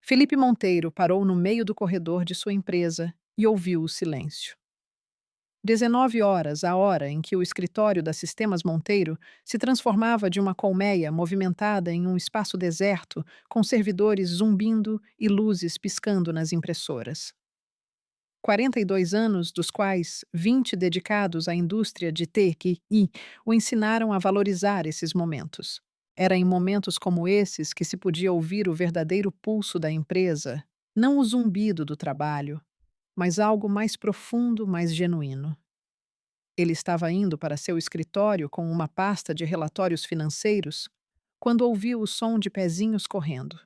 Felipe Monteiro parou no meio do corredor de sua empresa e ouviu o silêncio. 19 horas, a hora em que o escritório da Sistemas Monteiro se transformava de uma colmeia movimentada em um espaço deserto, com servidores zumbindo e luzes piscando nas impressoras. 42 anos, dos quais 20 dedicados à indústria de TI, o ensinaram a valorizar esses momentos. Era em momentos como esses que se podia ouvir o verdadeiro pulso da empresa, não o zumbido do trabalho, mas algo mais profundo, mais genuíno. Ele estava indo para seu escritório com uma pasta de relatórios financeiros quando ouviu o som de pezinhos correndo.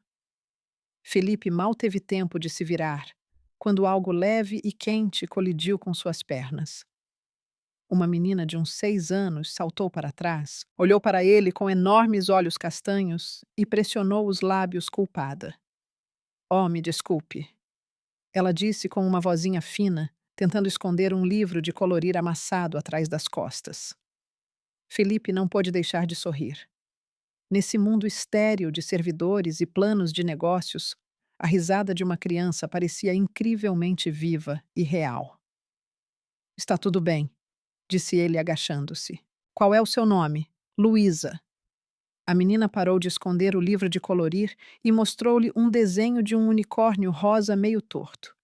Felipe mal teve tempo de se virar, quando algo leve e quente colidiu com suas pernas. Uma menina de uns 6 anos saltou para trás, olhou para ele com enormes olhos castanhos e pressionou os lábios culpada. "Oh, me desculpe", ela disse com uma vozinha fina, tentando esconder um livro de colorir amassado atrás das costas. Felipe não pôde deixar de sorrir. Nesse mundo estéril de servidores e planos de negócios, a risada de uma criança parecia incrivelmente viva e real. "Está tudo bem", disse ele agachando-se. "Qual é o seu nome?" "Luísa." A menina parou de esconder o livro de colorir e mostrou-lhe um desenho de um unicórnio rosa meio torto.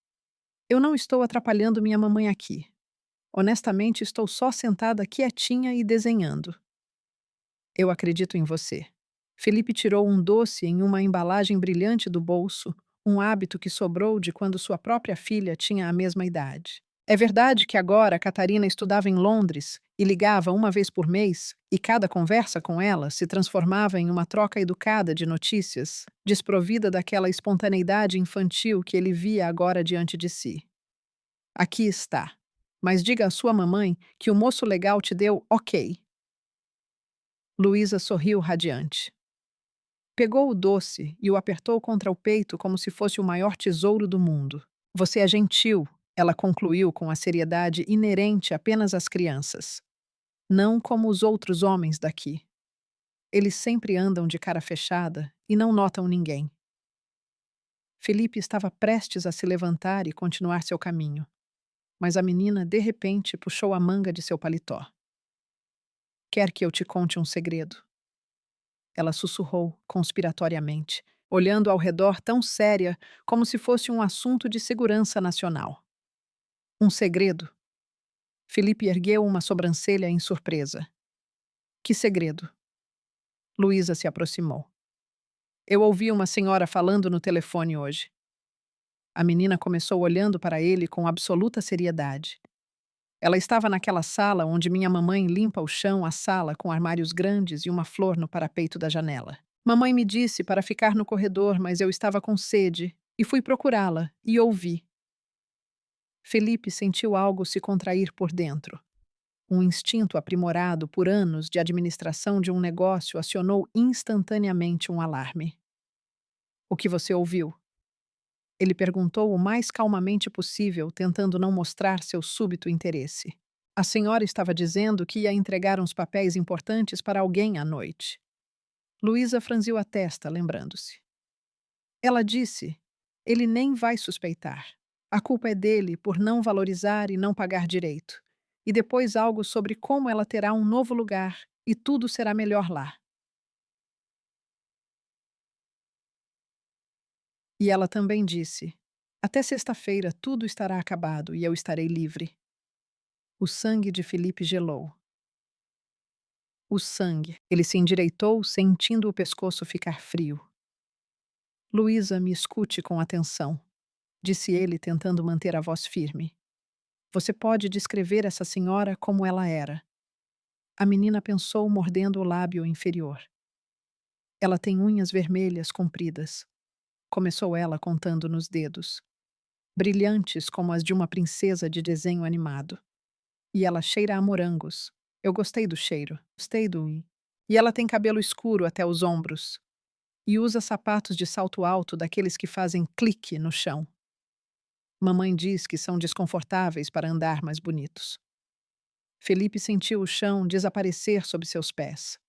"Eu não estou atrapalhando minha mamãe aqui. Honestamente, estou só sentada quietinha e desenhando." "Eu acredito em você." Felipe tirou um doce em uma embalagem brilhante do bolso, um hábito que sobrou de quando sua própria filha tinha a mesma idade. É verdade que agora Catarina estudava em Londres e ligava uma vez por mês, e cada conversa com ela se transformava em uma troca educada de notícias, desprovida daquela espontaneidade infantil que ele via agora diante de si. "Aqui está. Mas diga à sua mamãe que o moço legal te deu ok." Luísa sorriu radiante. Pegou o doce e o apertou contra o peito como se fosse o maior tesouro do mundo. "Você é gentil", ela concluiu com a seriedade inerente apenas às crianças. "Não como os outros homens daqui. Eles sempre andam de cara fechada e não notam ninguém." Felipe estava prestes a se levantar e continuar seu caminho, mas a menina, de repente, puxou a manga de seu paletó. "Quer que eu te conte um segredo?" Ela sussurrou conspiratoriamente, olhando ao redor tão séria como se fosse um assunto de segurança nacional. "Um segredo?" Felipe ergueu uma sobrancelha em surpresa. "Que segredo?" Luísa se aproximou. "Eu ouvi uma senhora falando no telefone hoje." A menina começou olhando para ele com absoluta seriedade. "Ela estava naquela sala onde minha mamãe limpa o chão, a sala com armários grandes e uma flor no parapeito da janela. Mamãe me disse para ficar no corredor, mas eu estava com sede e fui procurá-la e ouvi." Felipe sentiu algo se contrair por dentro. Um instinto aprimorado por anos de administração de um negócio acionou instantaneamente um alarme. "O que você ouviu?" Ele perguntou o mais calmamente possível, tentando não mostrar seu súbito interesse. "A senhora estava dizendo que ia entregar uns papéis importantes para alguém à noite." Luísa franziu a testa, lembrando-se. Ela disse: "Ele nem vai suspeitar. A culpa é dele por não valorizar e não pagar direito." E depois algo sobre como ela terá um novo lugar e tudo será melhor lá. E ela também disse: "Até sexta-feira tudo estará acabado e eu estarei livre." O sangue de Felipe gelou. O sangue. Ele se endireitou, sentindo o pescoço ficar frio. "Luísa, me escute com atenção", disse ele, tentando manter a voz firme. "Você pode descrever essa senhora como ela era." A menina pensou, mordendo o lábio inferior. "Ela tem unhas vermelhas compridas", começou ela contando nos dedos, "brilhantes como as de uma princesa de desenho animado. E ela cheira a morangos. Eu gostei do cheiro, gostei do... E ela tem cabelo escuro até os ombros. E usa sapatos de salto alto daqueles que fazem clique no chão. Mamãe diz que são desconfortáveis para andar mais bonitos." Felipe sentiu o chão desaparecer sob seus pés.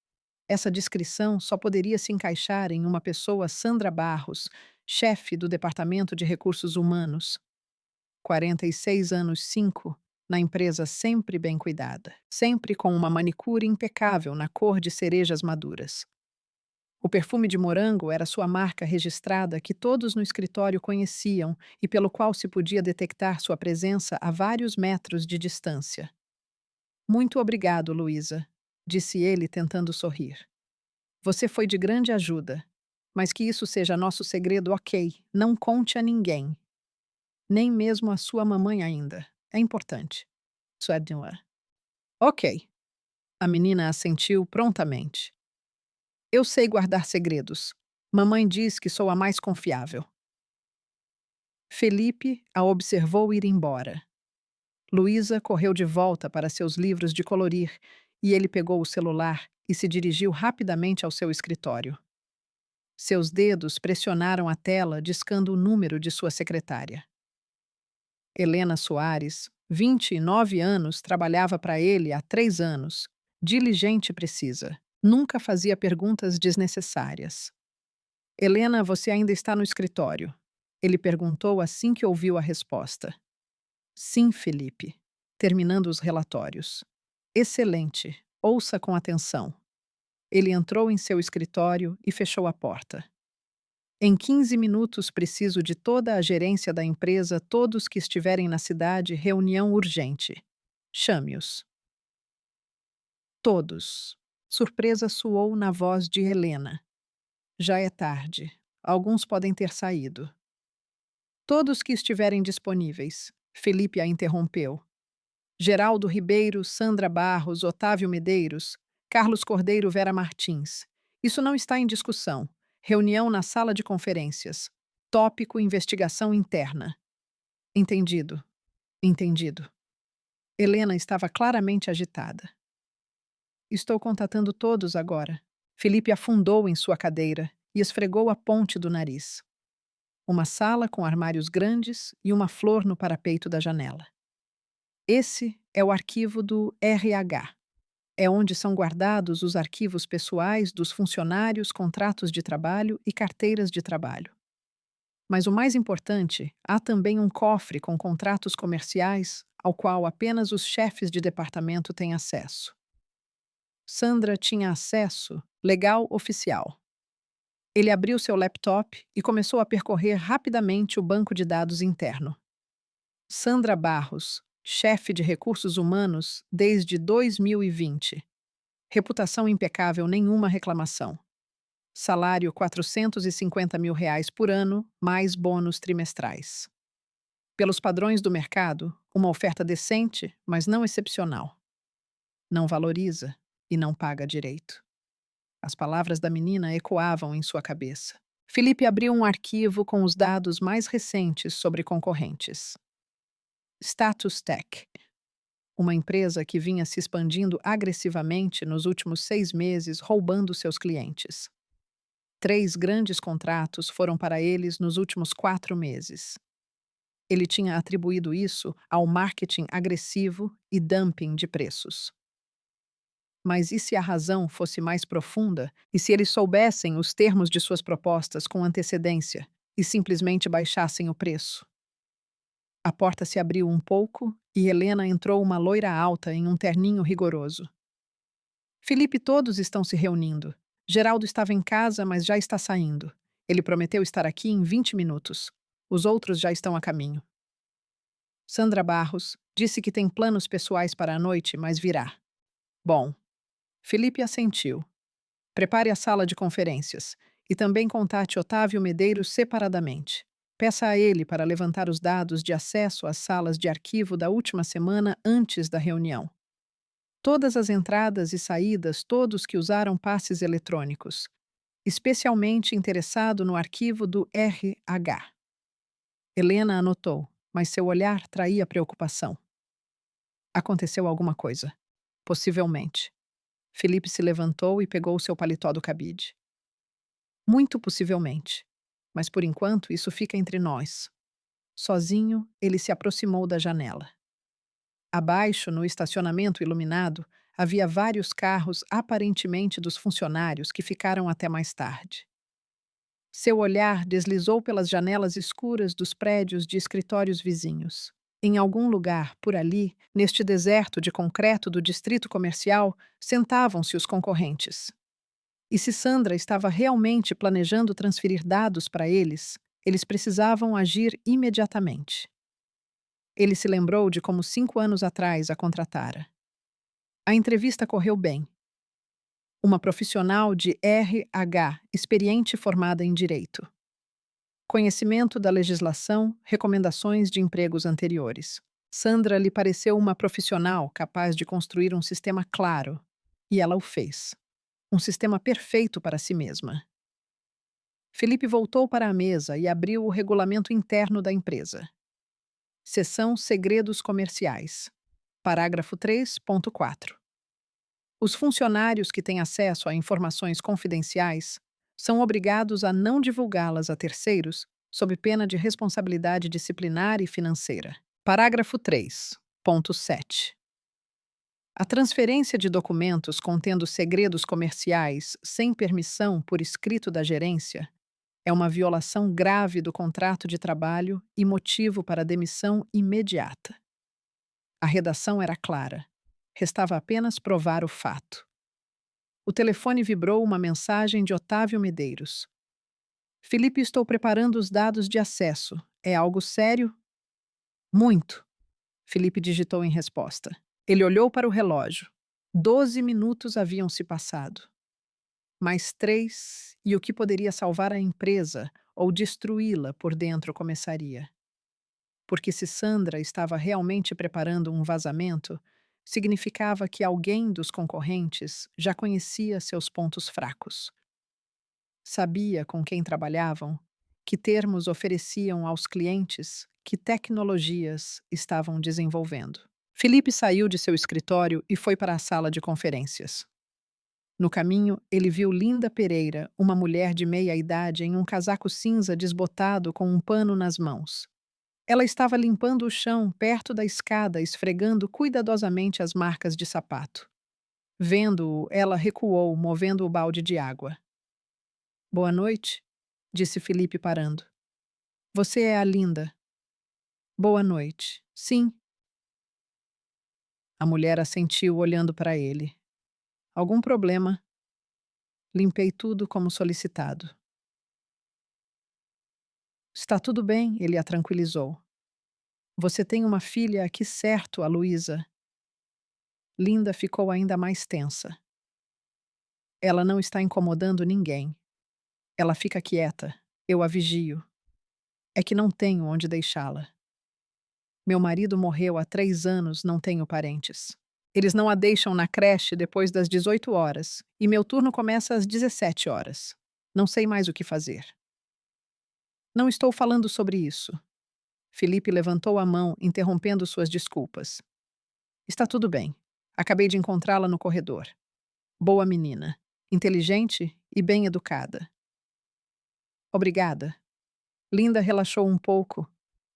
Essa descrição só poderia se encaixar em uma pessoa Sandra Barros, chefe do Departamento de Recursos Humanos. 46 anos 5, na empresa sempre bem cuidada, sempre com uma manicure impecável na cor de cerejas maduras. O perfume de morango era sua marca registrada que todos no escritório conheciam e pelo qual se podia detectar sua presença a vários metros de distância. Muito obrigado, Luísa, disse ele tentando sorrir. Você foi de grande ajuda. Mas que isso seja nosso segredo, ok. Não conte a ninguém. Nem mesmo a sua mamãe ainda. É importante. Edna. Ok. A menina assentiu prontamente. Eu sei guardar segredos. Mamãe diz que sou a mais confiável. Felipe a observou ir embora. Luísa correu de volta para seus livros de colorir e ele pegou o celular e se dirigiu rapidamente ao seu escritório. Seus dedos pressionaram a tela, discando o número de sua secretária. Helena Soares, 29 anos, trabalhava para ele há 3 anos. Diligente e precisa. Nunca fazia perguntas desnecessárias. Helena, você ainda está no escritório? Ele perguntou assim que ouviu a resposta. Sim, Felipe. Terminando os relatórios. Excelente. Ouça com atenção. Ele entrou em seu escritório e fechou a porta. Em 15 minutos preciso de toda a gerência da empresa, todos que estiverem na cidade, reunião urgente. Chame-os. Todos. Surpresa soou na voz de Helena. Já é tarde. Alguns podem ter saído. Todos que estiverem disponíveis. Felipe a interrompeu. Geraldo Ribeiro, Sandra Barros, Otávio Medeiros, Carlos Cordeiro Vera Martins. Isso não está em discussão. Reunião na sala de conferências. Tópico: investigação interna. Entendido. Entendido. Helena estava claramente agitada. Estou contatando todos agora. Felipe afundou em sua cadeira e esfregou a ponte do nariz. Uma sala com armários grandes e uma flor no parapeito da janela. Esse é o arquivo do RH. É onde são guardados os arquivos pessoais dos funcionários, contratos de trabalho e carteiras de trabalho. Mas o mais importante, há também um cofre com contratos comerciais ao qual apenas os chefes de departamento têm acesso. Sandra tinha acesso legal oficial. Ele abriu seu laptop e começou a percorrer rapidamente o banco de dados interno. Sandra Barros, chefe de recursos humanos desde 2020. Reputação impecável, nenhuma reclamação. Salário R$ 450.000 por ano, mais bônus trimestrais. Pelos padrões do mercado, uma oferta decente, mas não excepcional. Não valoriza e não paga direito. As palavras da menina ecoavam em sua cabeça. Felipe abriu um arquivo com os dados mais recentes sobre concorrentes. Status Tech, uma empresa que vinha se expandindo agressivamente nos últimos 6 meses, roubando seus clientes. 3 grandes contratos foram para eles nos últimos 4 meses. Ele tinha atribuído isso ao marketing agressivo e dumping de preços. Mas e se a razão fosse mais profunda e se eles soubessem os termos de suas propostas com antecedência e simplesmente baixassem o preço? A porta se abriu um pouco e Helena entrou, uma loira alta em um terninho rigoroso. Felipe, todos estão se reunindo. Geraldo estava em casa, mas já está saindo. Ele prometeu estar aqui em 20 minutos. Os outros já estão a caminho. Sandra Barros disse que tem planos pessoais para a noite, mas virá. Bom. Felipe assentiu. Prepare a sala de conferências e também contate Otávio Medeiros separadamente. Peça a ele para levantar os dados de acesso às salas de arquivo da última semana antes da reunião. Todas as entradas e saídas, todos que usaram passes eletrônicos. Especialmente interessado no arquivo do RH. Helena anotou, mas seu olhar traía preocupação. Aconteceu alguma coisa. Possivelmente. Felipe se levantou e pegou seu paletó do cabide. Muito possivelmente. Mas por enquanto isso fica entre nós. Sozinho, ele se aproximou da janela. Abaixo, no estacionamento iluminado, havia vários carros aparentemente dos funcionários que ficaram até mais tarde. Seu olhar deslizou pelas janelas escuras dos prédios de escritórios vizinhos. Em algum lugar, por ali, neste deserto de concreto do distrito comercial, sentavam-se os concorrentes. E se Sandra estava realmente planejando transferir dados para eles, eles precisavam agir imediatamente. Ele se lembrou de como 5 anos atrás a contratara. A entrevista correu bem. Uma profissional de RH, experiente e formada em direito. Conhecimento da legislação, recomendações de empregos anteriores. Sandra lhe pareceu uma profissional capaz de construir um sistema claro, e ela o fez. Um sistema perfeito para si mesma. Felipe voltou para a mesa e abriu o regulamento interno da empresa. Seção Segredos Comerciais. Parágrafo 3.4. Os funcionários que têm acesso a informações confidenciais são obrigados a não divulgá-las a terceiros, sob pena de responsabilidade disciplinar e financeira. Parágrafo 3.7. A transferência de documentos contendo segredos comerciais sem permissão por escrito da gerência é uma violação grave do contrato de trabalho e motivo para demissão imediata. A redação era clara. Restava apenas provar o fato. O telefone vibrou uma mensagem de Otávio Medeiros. Felipe, estou preparando os dados de acesso. É algo sério? Muito. Felipe digitou em resposta. Ele olhou para o relógio. 12 minutos haviam se passado. Mais 3, e o que poderia salvar a empresa ou destruí-la por dentro começaria. Porque se Sandra estava realmente preparando um vazamento, significava que alguém dos concorrentes já conhecia seus pontos fracos. Sabia com quem trabalhavam, que termos ofereciam aos clientes, que tecnologias estavam desenvolvendo. Felipe saiu de seu escritório e foi para a sala de conferências. No caminho, ele viu Linda Pereira, uma mulher de meia idade em um casaco cinza desbotado com um pano nas mãos. Ela estava limpando o chão perto da escada, esfregando cuidadosamente as marcas de sapato. Vendo-o, ela recuou, movendo o balde de água. Boa noite, disse Felipe parando. Você é a Linda. Boa noite. Sim. A mulher assentiu, olhando para ele. Algum problema? Limpei tudo como solicitado. Está tudo bem, ele a tranquilizou. Você tem uma filha aqui certo, a Luísa. Linda ficou ainda mais tensa. Ela não está incomodando ninguém. Ela fica quieta. Eu a vigio. É que não tenho onde deixá-la. Meu marido morreu há 3 anos, não tenho parentes. Eles não a deixam na creche depois das 18 horas, e meu turno começa às 17 horas. Não sei mais o que fazer. Não estou falando sobre isso. Felipe levantou a mão, interrompendo suas desculpas. Está tudo bem. Acabei de encontrá-la no corredor. Boa menina. Inteligente e bem educada. Obrigada. Linda relaxou um pouco,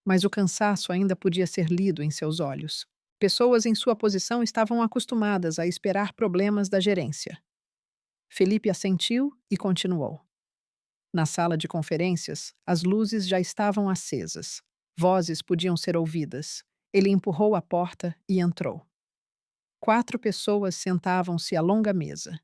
mas o cansaço ainda podia ser lido em seus olhos. Pessoas em sua posição estavam acostumadas a esperar problemas da gerência. Felipe assentiu e continuou. Na sala de conferências, as luzes já estavam acesas. Vozes podiam ser ouvidas. Ele empurrou a porta e entrou. 4 pessoas sentavam-se à longa mesa.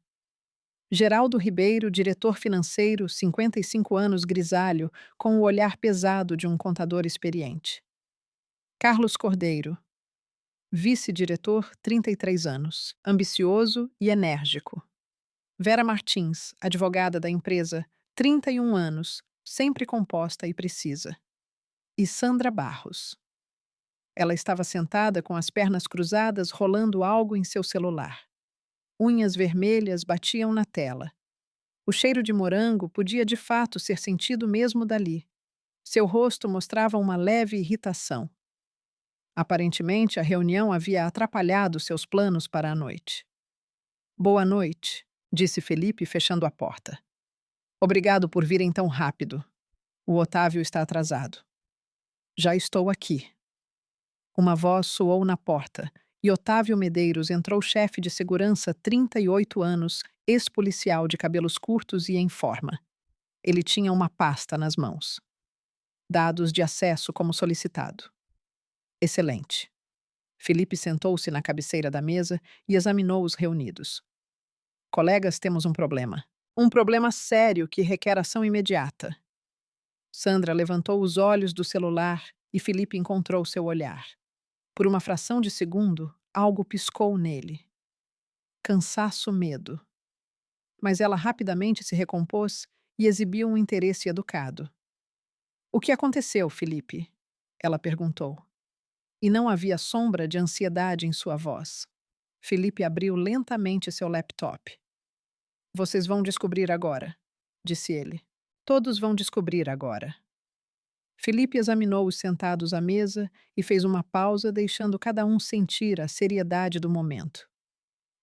Geraldo Ribeiro, diretor financeiro, 55 anos, grisalho, com o olhar pesado de um contador experiente. Carlos Cordeiro, vice-diretor, 33 anos, ambicioso e enérgico. Vera Martins, advogada da empresa, 31 anos, sempre composta e precisa. E Sandra Barros. Ela estava sentada com as pernas cruzadas, rolando algo em seu celular. Unhas vermelhas batiam na tela. O cheiro de morango podia de fato ser sentido mesmo dali. Seu rosto mostrava uma leve irritação. Aparentemente, a reunião havia atrapalhado seus planos para a noite. Boa noite, disse Felipe, fechando a porta. Obrigado por virem tão rápido. O Otávio está atrasado. Já estou aqui. Uma voz soou na porta e Otávio Medeiros entrou, chefe de segurança, 38 anos, ex-policial de cabelos curtos e em forma. Ele tinha uma pasta nas mãos. Dados de acesso como solicitado. Excelente. Felipe sentou-se na cabeceira da mesa e examinou os reunidos. Colegas, temos um problema. Um problema sério que requer ação imediata. Sandra levantou os olhos do celular e Felipe encontrou seu olhar. Por uma fração de segundo, algo piscou nele. Cansaço, medo. Mas ela rapidamente se recompôs e exibiu um interesse educado. O que aconteceu, Felipe? Ela perguntou. E não havia sombra de ansiedade em sua voz. Felipe abriu lentamente seu laptop. Vocês vão descobrir agora, disse ele. Todos vão descobrir agora. Felipe examinou os sentados à mesa e fez uma pausa, deixando cada um sentir a seriedade do momento.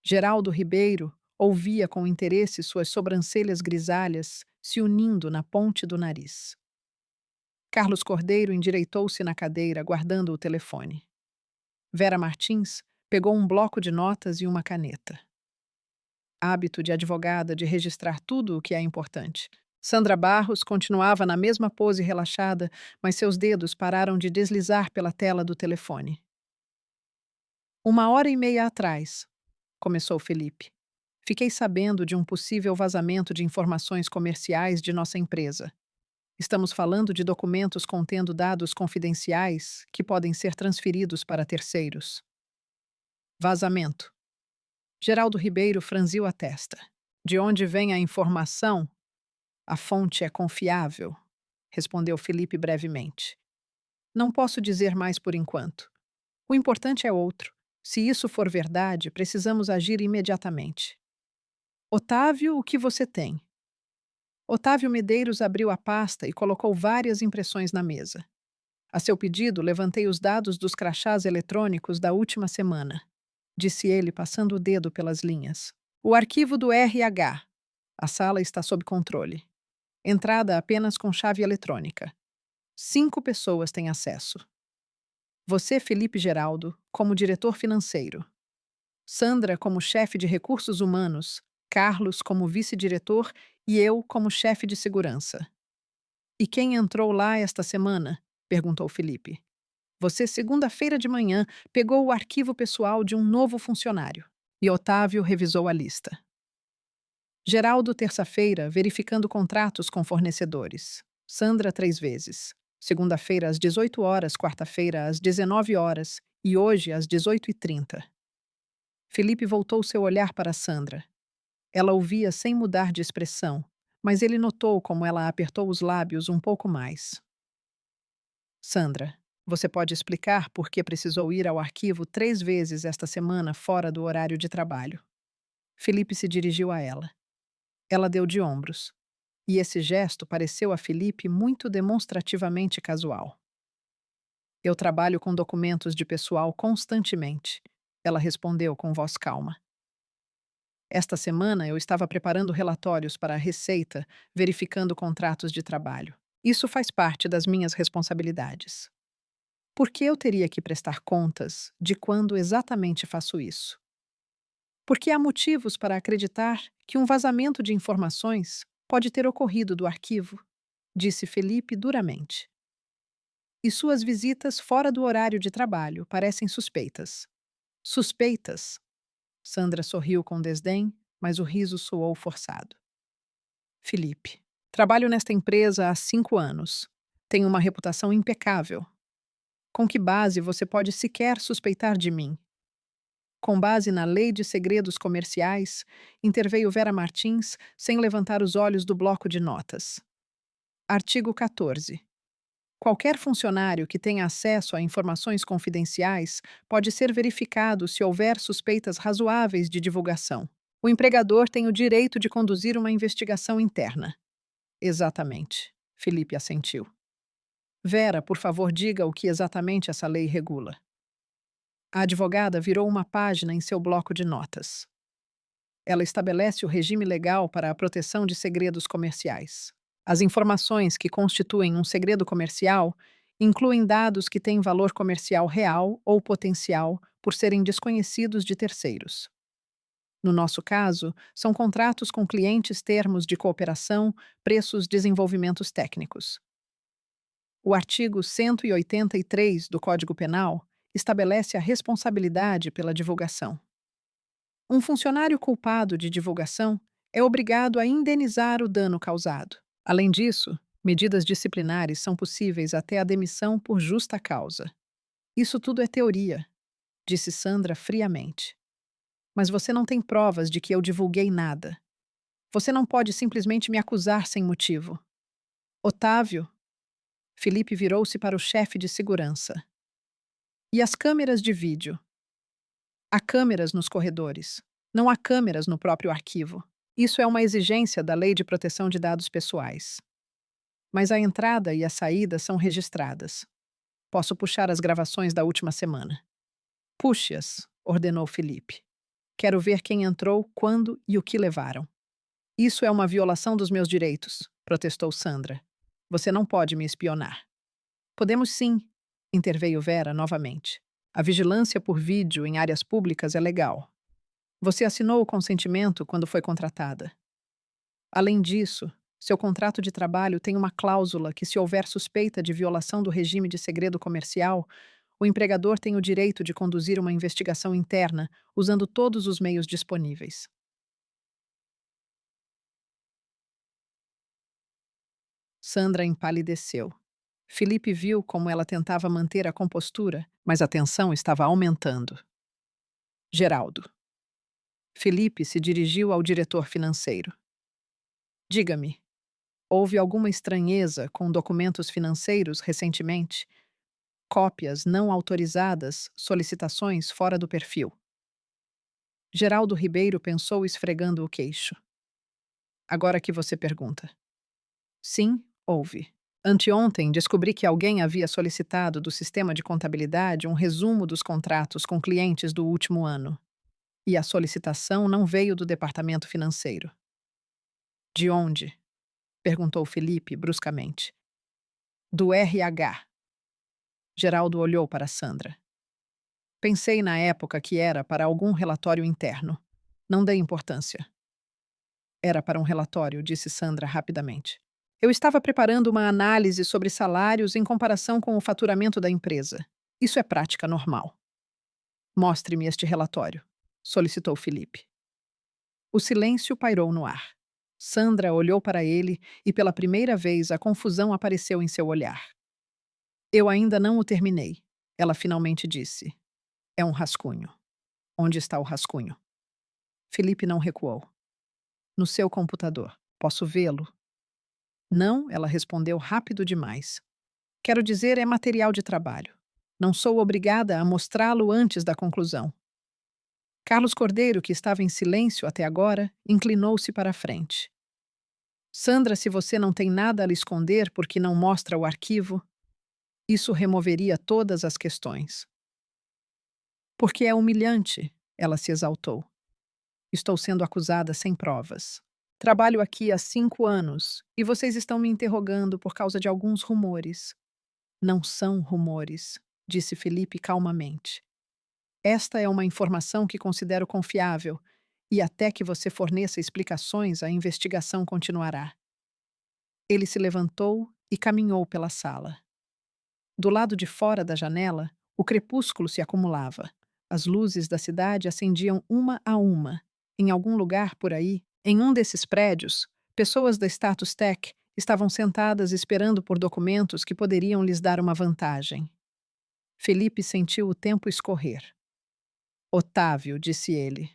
Geraldo Ribeiro ouvia com interesse suas sobrancelhas grisalhas se unindo na ponte do nariz. Carlos Cordeiro endireitou-se na cadeira, guardando o telefone. Vera Martins pegou um bloco de notas e uma caneta. Hábito de advogada de registrar tudo o que é importante. Sandra Barros continuava na mesma pose relaxada, mas seus dedos pararam de deslizar pela tela do telefone. 1 hora e meia atrás, começou Felipe. Fiquei sabendo de um possível vazamento de informações comerciais de nossa empresa. Estamos falando de documentos contendo dados confidenciais que podem ser transferidos para terceiros. Vazamento. Geraldo Ribeiro franziu a testa. De onde vem a informação? A fonte é confiável, respondeu Felipe brevemente. Não posso dizer mais por enquanto. O importante é outro. Se isso for verdade, precisamos agir imediatamente. Otávio, o que você tem? Otávio Medeiros abriu a pasta e colocou várias impressões na mesa. A seu pedido, levantei os dados dos crachás eletrônicos da última semana, disse ele, passando o dedo pelas linhas. O arquivo do RH. A sala está sob controle. Entrada apenas com chave eletrônica. 5 pessoas têm acesso. Você, Felipe Geraldo, como diretor financeiro. Sandra, como chefe de recursos humanos. Carlos, como vice-diretor e eu, como chefe de segurança. E quem entrou lá esta semana? Perguntou Felipe. Você, segunda-feira de manhã, pegou o arquivo pessoal de um novo funcionário. E Otávio revisou a lista. Geraldo, terça-feira, verificando contratos com fornecedores. Sandra, 3 vezes. Segunda-feira, às 18 horas, quarta-feira, às 19 horas e hoje, às 18h30. Felipe voltou seu olhar para Sandra. Ela ouvia sem mudar de expressão, mas ele notou como ela apertou os lábios um pouco mais. Sandra, você pode explicar por que precisou ir ao arquivo 3 vezes esta semana fora do horário de trabalho? Felipe se dirigiu a ela. Ela deu de ombros, e esse gesto pareceu a Felipe muito demonstrativamente casual. Eu trabalho com documentos de pessoal constantemente, ela respondeu com voz calma. Esta semana eu estava preparando relatórios para a Receita, verificando contratos de trabalho. Isso faz parte das minhas responsabilidades. Por que eu teria que prestar contas de quando exatamente faço isso? Porque há motivos para acreditar que um vazamento de informações pode ter ocorrido do arquivo, disse Felipe duramente. E suas visitas fora do horário de trabalho parecem suspeitas. Suspeitas? Sandra sorriu com desdém, mas o riso soou forçado. Felipe, trabalho nesta empresa há 5 anos. Tenho uma reputação impecável. Com que base você pode sequer suspeitar de mim? Com base na Lei de Segredos Comerciais, interveio Vera Martins sem levantar os olhos do bloco de notas. Artigo 14. Qualquer funcionário que tenha acesso a informações confidenciais pode ser verificado se houver suspeitas razoáveis de divulgação. O empregador tem o direito de conduzir uma investigação interna. Exatamente. Felipe assentiu. Vera, por favor, diga o que exatamente essa lei regula. A advogada virou uma página em seu bloco de notas. Ela estabelece o regime legal para a proteção de segredos comerciais. As informações que constituem um segredo comercial incluem dados que têm valor comercial real ou potencial por serem desconhecidos de terceiros. No nosso caso, são contratos com clientes, termos de cooperação, preços, desenvolvimentos técnicos. O artigo 183 do Código Penal estabelece a responsabilidade pela divulgação. Um funcionário culpado de divulgação é obrigado a indenizar o dano causado. Além disso, medidas disciplinares são possíveis até a demissão por justa causa. Isso tudo é teoria, disse Sandra friamente. Mas você não tem provas de que eu divulguei nada. Você não pode simplesmente me acusar sem motivo. Otávio, Felipe virou-se para o chefe de segurança. E as câmeras de vídeo? Há câmeras nos corredores. Não há câmeras no próprio arquivo. Isso é uma exigência da Lei de Proteção de Dados Pessoais. Mas a entrada e a saída são registradas. Posso puxar as gravações da última semana. Puxe-as, ordenou Felipe. Quero ver quem entrou, quando e o que levaram. Isso é uma violação dos meus direitos, protestou Sandra. Você não pode me espionar. Podemos sim, interveio Vera novamente. A vigilância por vídeo em áreas públicas é legal. Você assinou o consentimento quando foi contratada. Além disso, seu contrato de trabalho tem uma cláusula que, se houver suspeita de violação do regime de segredo comercial, o empregador tem o direito de conduzir uma investigação interna usando todos os meios disponíveis. Sandra empalideceu. Felipe viu como ela tentava manter a compostura, mas a tensão estava aumentando. Geraldo. Felipe se dirigiu ao diretor financeiro. Diga-me, houve alguma estranheza com documentos financeiros recentemente? Cópias não autorizadas, solicitações fora do perfil. Geraldo Ribeiro pensou esfregando o queixo. Agora que você pergunta. Sim, houve. Anteontem descobri que alguém havia solicitado do sistema de contabilidade um resumo dos contratos com clientes do último ano. E a solicitação não veio do departamento financeiro. De onde? Perguntou Felipe bruscamente. Do RH. Geraldo olhou para Sandra. Pensei na época que era para algum relatório interno. Não dei importância. Era para um relatório, disse Sandra rapidamente. Eu estava preparando uma análise sobre salários em comparação com o faturamento da empresa. Isso é prática normal. Mostre-me este relatório, solicitou Felipe. O silêncio pairou no ar. Sandra olhou para ele e, pela primeira vez, a confusão apareceu em seu olhar. Eu ainda não o terminei, ela finalmente disse. É um rascunho. Onde está o rascunho? Felipe não recuou. No seu computador. Posso vê-lo? Não, ela respondeu rápido demais. Quero dizer, é material de trabalho. Não sou obrigada a mostrá-lo antes da conclusão. Carlos Cordeiro, que estava em silêncio até agora, inclinou-se para a frente. Sandra, se você não tem nada a lhe esconder porque não mostra o arquivo, isso removeria todas as questões. Porque é humilhante, ela se exaltou. Estou sendo acusada sem provas. Trabalho aqui há 5 anos e vocês estão me interrogando por causa de alguns rumores. Não são rumores, disse Felipe calmamente. Esta é uma informação que considero confiável e até que você forneça explicações, a investigação continuará. Ele se levantou e caminhou pela sala. Do lado de fora da janela, o crepúsculo se acumulava. As luzes da cidade acendiam uma a uma. Em algum lugar por aí, em um desses prédios, pessoas da Status Tech estavam sentadas esperando por documentos que poderiam lhes dar uma vantagem. Felipe sentiu o tempo escorrer. Otávio, disse ele.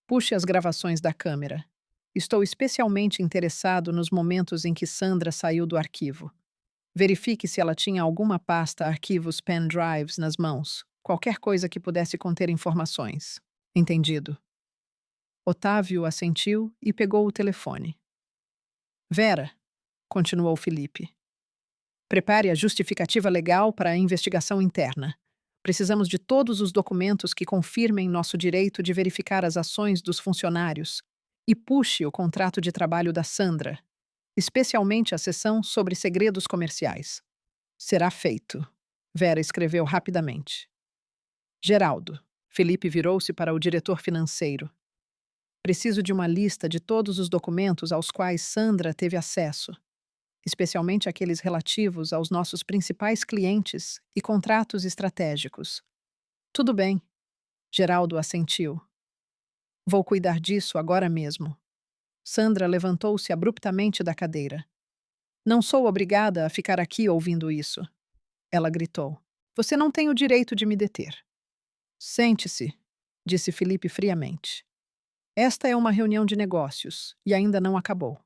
Puxe as gravações da câmera. Estou especialmente interessado nos momentos em que Sandra saiu do arquivo. Verifique se ela tinha alguma pasta arquivos pendrives nas mãos, qualquer coisa que pudesse conter informações. Entendido. Otávio assentiu e pegou o telefone. Vera, continuou Felipe. Prepare a justificativa legal para a investigação interna. Precisamos de todos os documentos que confirmem nosso direito de verificar as ações dos funcionários e puxe o contrato de trabalho da Sandra, especialmente a seção sobre segredos comerciais. Será feito, Vera escreveu rapidamente. Geraldo. Felipe virou-se para o diretor financeiro. Preciso de uma lista de todos os documentos aos quais Sandra teve acesso, especialmente aqueles relativos aos nossos principais clientes e contratos estratégicos. Tudo bem, Geraldo assentiu. Vou cuidar disso agora mesmo. Sandra levantou-se abruptamente da cadeira. Não sou obrigada a ficar aqui ouvindo isso, ela gritou. Você não tem o direito de me deter. Sente-se, disse Felipe friamente. Esta é uma reunião de negócios e ainda não acabou.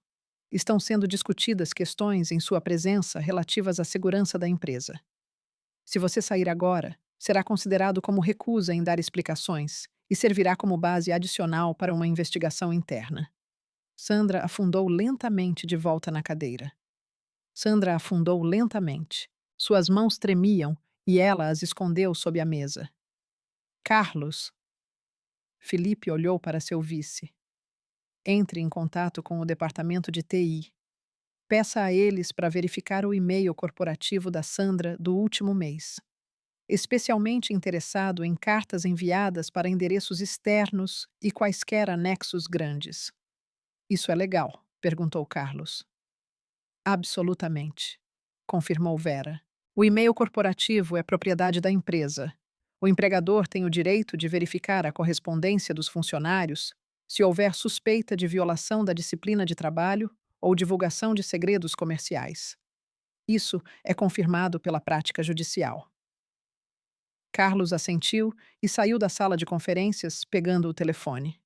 Estão sendo discutidas questões em sua presença relativas à segurança da empresa. Se você sair agora, será considerado como recusa em dar explicações e servirá como base adicional para uma investigação interna. Sandra afundou lentamente de volta na cadeira. Sandra afundou lentamente. Suas mãos tremiam e ela as escondeu sob a mesa. Carlos. Felipe olhou para seu vice. Entre em contato com o departamento de TI. Peça a eles para verificar o e-mail corporativo da Sandra do último mês, especialmente interessado em cartas enviadas para endereços externos e quaisquer anexos grandes. Isso é legal? Perguntou Carlos. Absolutamente, confirmou Vera. O e-mail corporativo é propriedade da empresa. O empregador tem o direito de verificar a correspondência dos funcionários se houver suspeita de violação da disciplina de trabalho ou divulgação de segredos comerciais. Isso é confirmado pela prática judicial. Carlos assentiu e saiu da sala de conferências, pegando o telefone.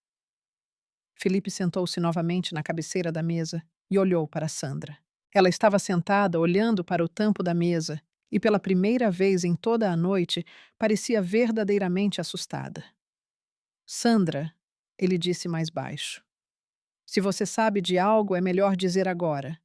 Felipe sentou-se novamente na cabeceira da mesa e olhou para Sandra. Ela estava sentada olhando para o tampo da mesa e, pela primeira vez em toda a noite, parecia verdadeiramente assustada. Sandra, ele disse mais baixo. Se você sabe de algo, é melhor dizer agora.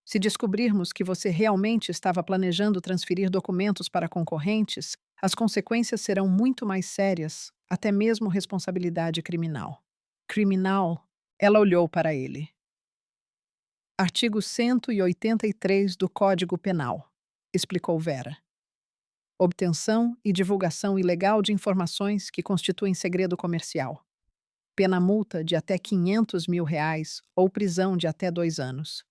Se descobrirmos que você realmente estava planejando transferir documentos para concorrentes, as consequências serão muito mais sérias, até mesmo responsabilidade criminal. Criminal? Ela olhou para ele. Artigo 183 do Código Penal, explicou Vera. Obtenção e divulgação ilegal de informações que constituem segredo comercial. Pena multa de até R$ 500.000 ou prisão de até 2 anos.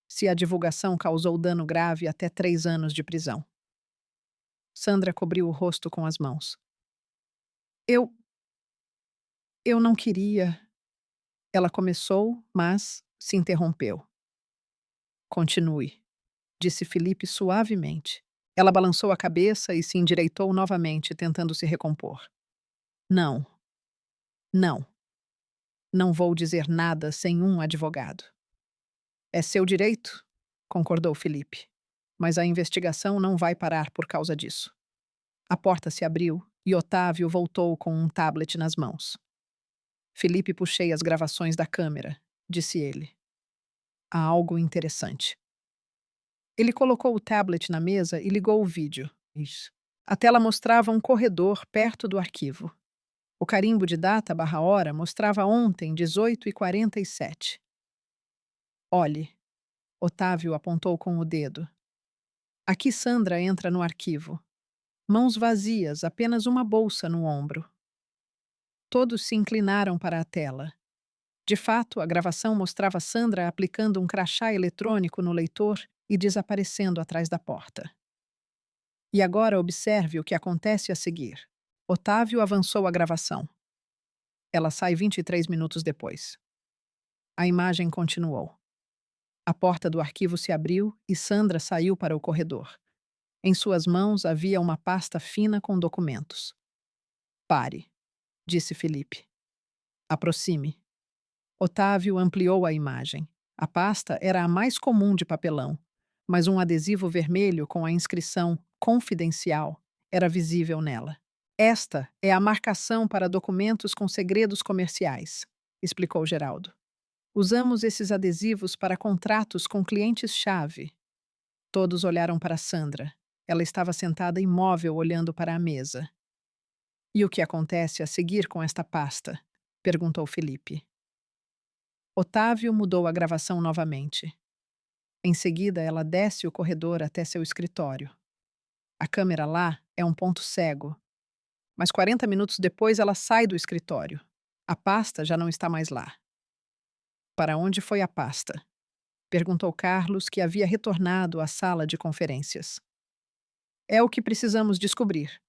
Se a divulgação causou dano grave, até 3 anos de prisão. Sandra cobriu o rosto com as mãos. Eu. Eu não queria. Ela começou, mas se interrompeu. Continue, disse Felipe suavemente. Ela balançou a cabeça e se endireitou novamente, tentando se recompor. Não. Não. Não vou dizer nada sem um advogado. É seu direito, concordou Felipe. Mas a investigação não vai parar por causa disso. A porta se abriu e Otávio voltou com um tablet nas mãos. Felipe, puxei as gravações da câmera, disse ele. Há algo interessante. Ele colocou o tablet na mesa e ligou o vídeo. A tela mostrava um corredor perto do arquivo. O carimbo de data/hora mostrava ontem, 18h47. Olhe, Otávio apontou com o dedo. Aqui Sandra entra no arquivo. Mãos vazias, apenas uma bolsa no ombro. Todos se inclinaram para a tela. De fato, a gravação mostrava Sandra aplicando um crachá eletrônico no leitor e desaparecendo atrás da porta. E agora observe o que acontece a seguir. Otávio avançou a gravação. Ela sai 23 minutos depois. A imagem continuou. A porta do arquivo se abriu e Sandra saiu para o corredor. Em suas mãos havia uma pasta fina com documentos. Pare, disse Felipe. Aproxime. Otávio ampliou a imagem. A pasta era a mais comum de papelão, mas um adesivo vermelho com a inscrição Confidencial era visível nela. Esta é a marcação para documentos com segredos comerciais, explicou Geraldo. Usamos esses adesivos para contratos com clientes-chave. Todos olharam para Sandra. Ela estava sentada imóvel olhando para a mesa. E o que acontece a seguir com esta pasta? Perguntou Felipe. Otávio mudou a gravação novamente. Em seguida, ela desce o corredor até seu escritório. A câmera lá é um ponto cego. Mas 40 minutos depois ela sai do escritório. A pasta já não está mais lá. Para onde foi a pasta? Perguntou Carlos, que havia retornado à sala de conferências. É o que precisamos descobrir,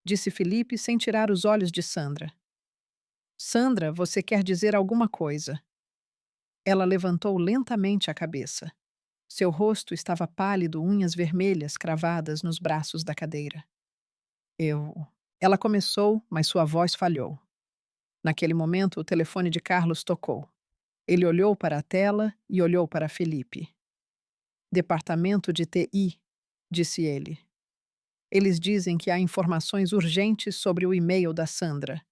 disse Felipe sem tirar os olhos de Sandra. Sandra, você quer dizer alguma coisa? Ela levantou lentamente a cabeça. Seu rosto estava pálido, unhas vermelhas cravadas nos braços da cadeira. Eu. Ela começou, mas sua voz falhou. Naquele momento, o telefone de Carlos tocou. Ele olhou para a tela e olhou para Felipe. Departamento de TI, disse ele. Eles dizem que há informações urgentes sobre o e-mail da Sandra.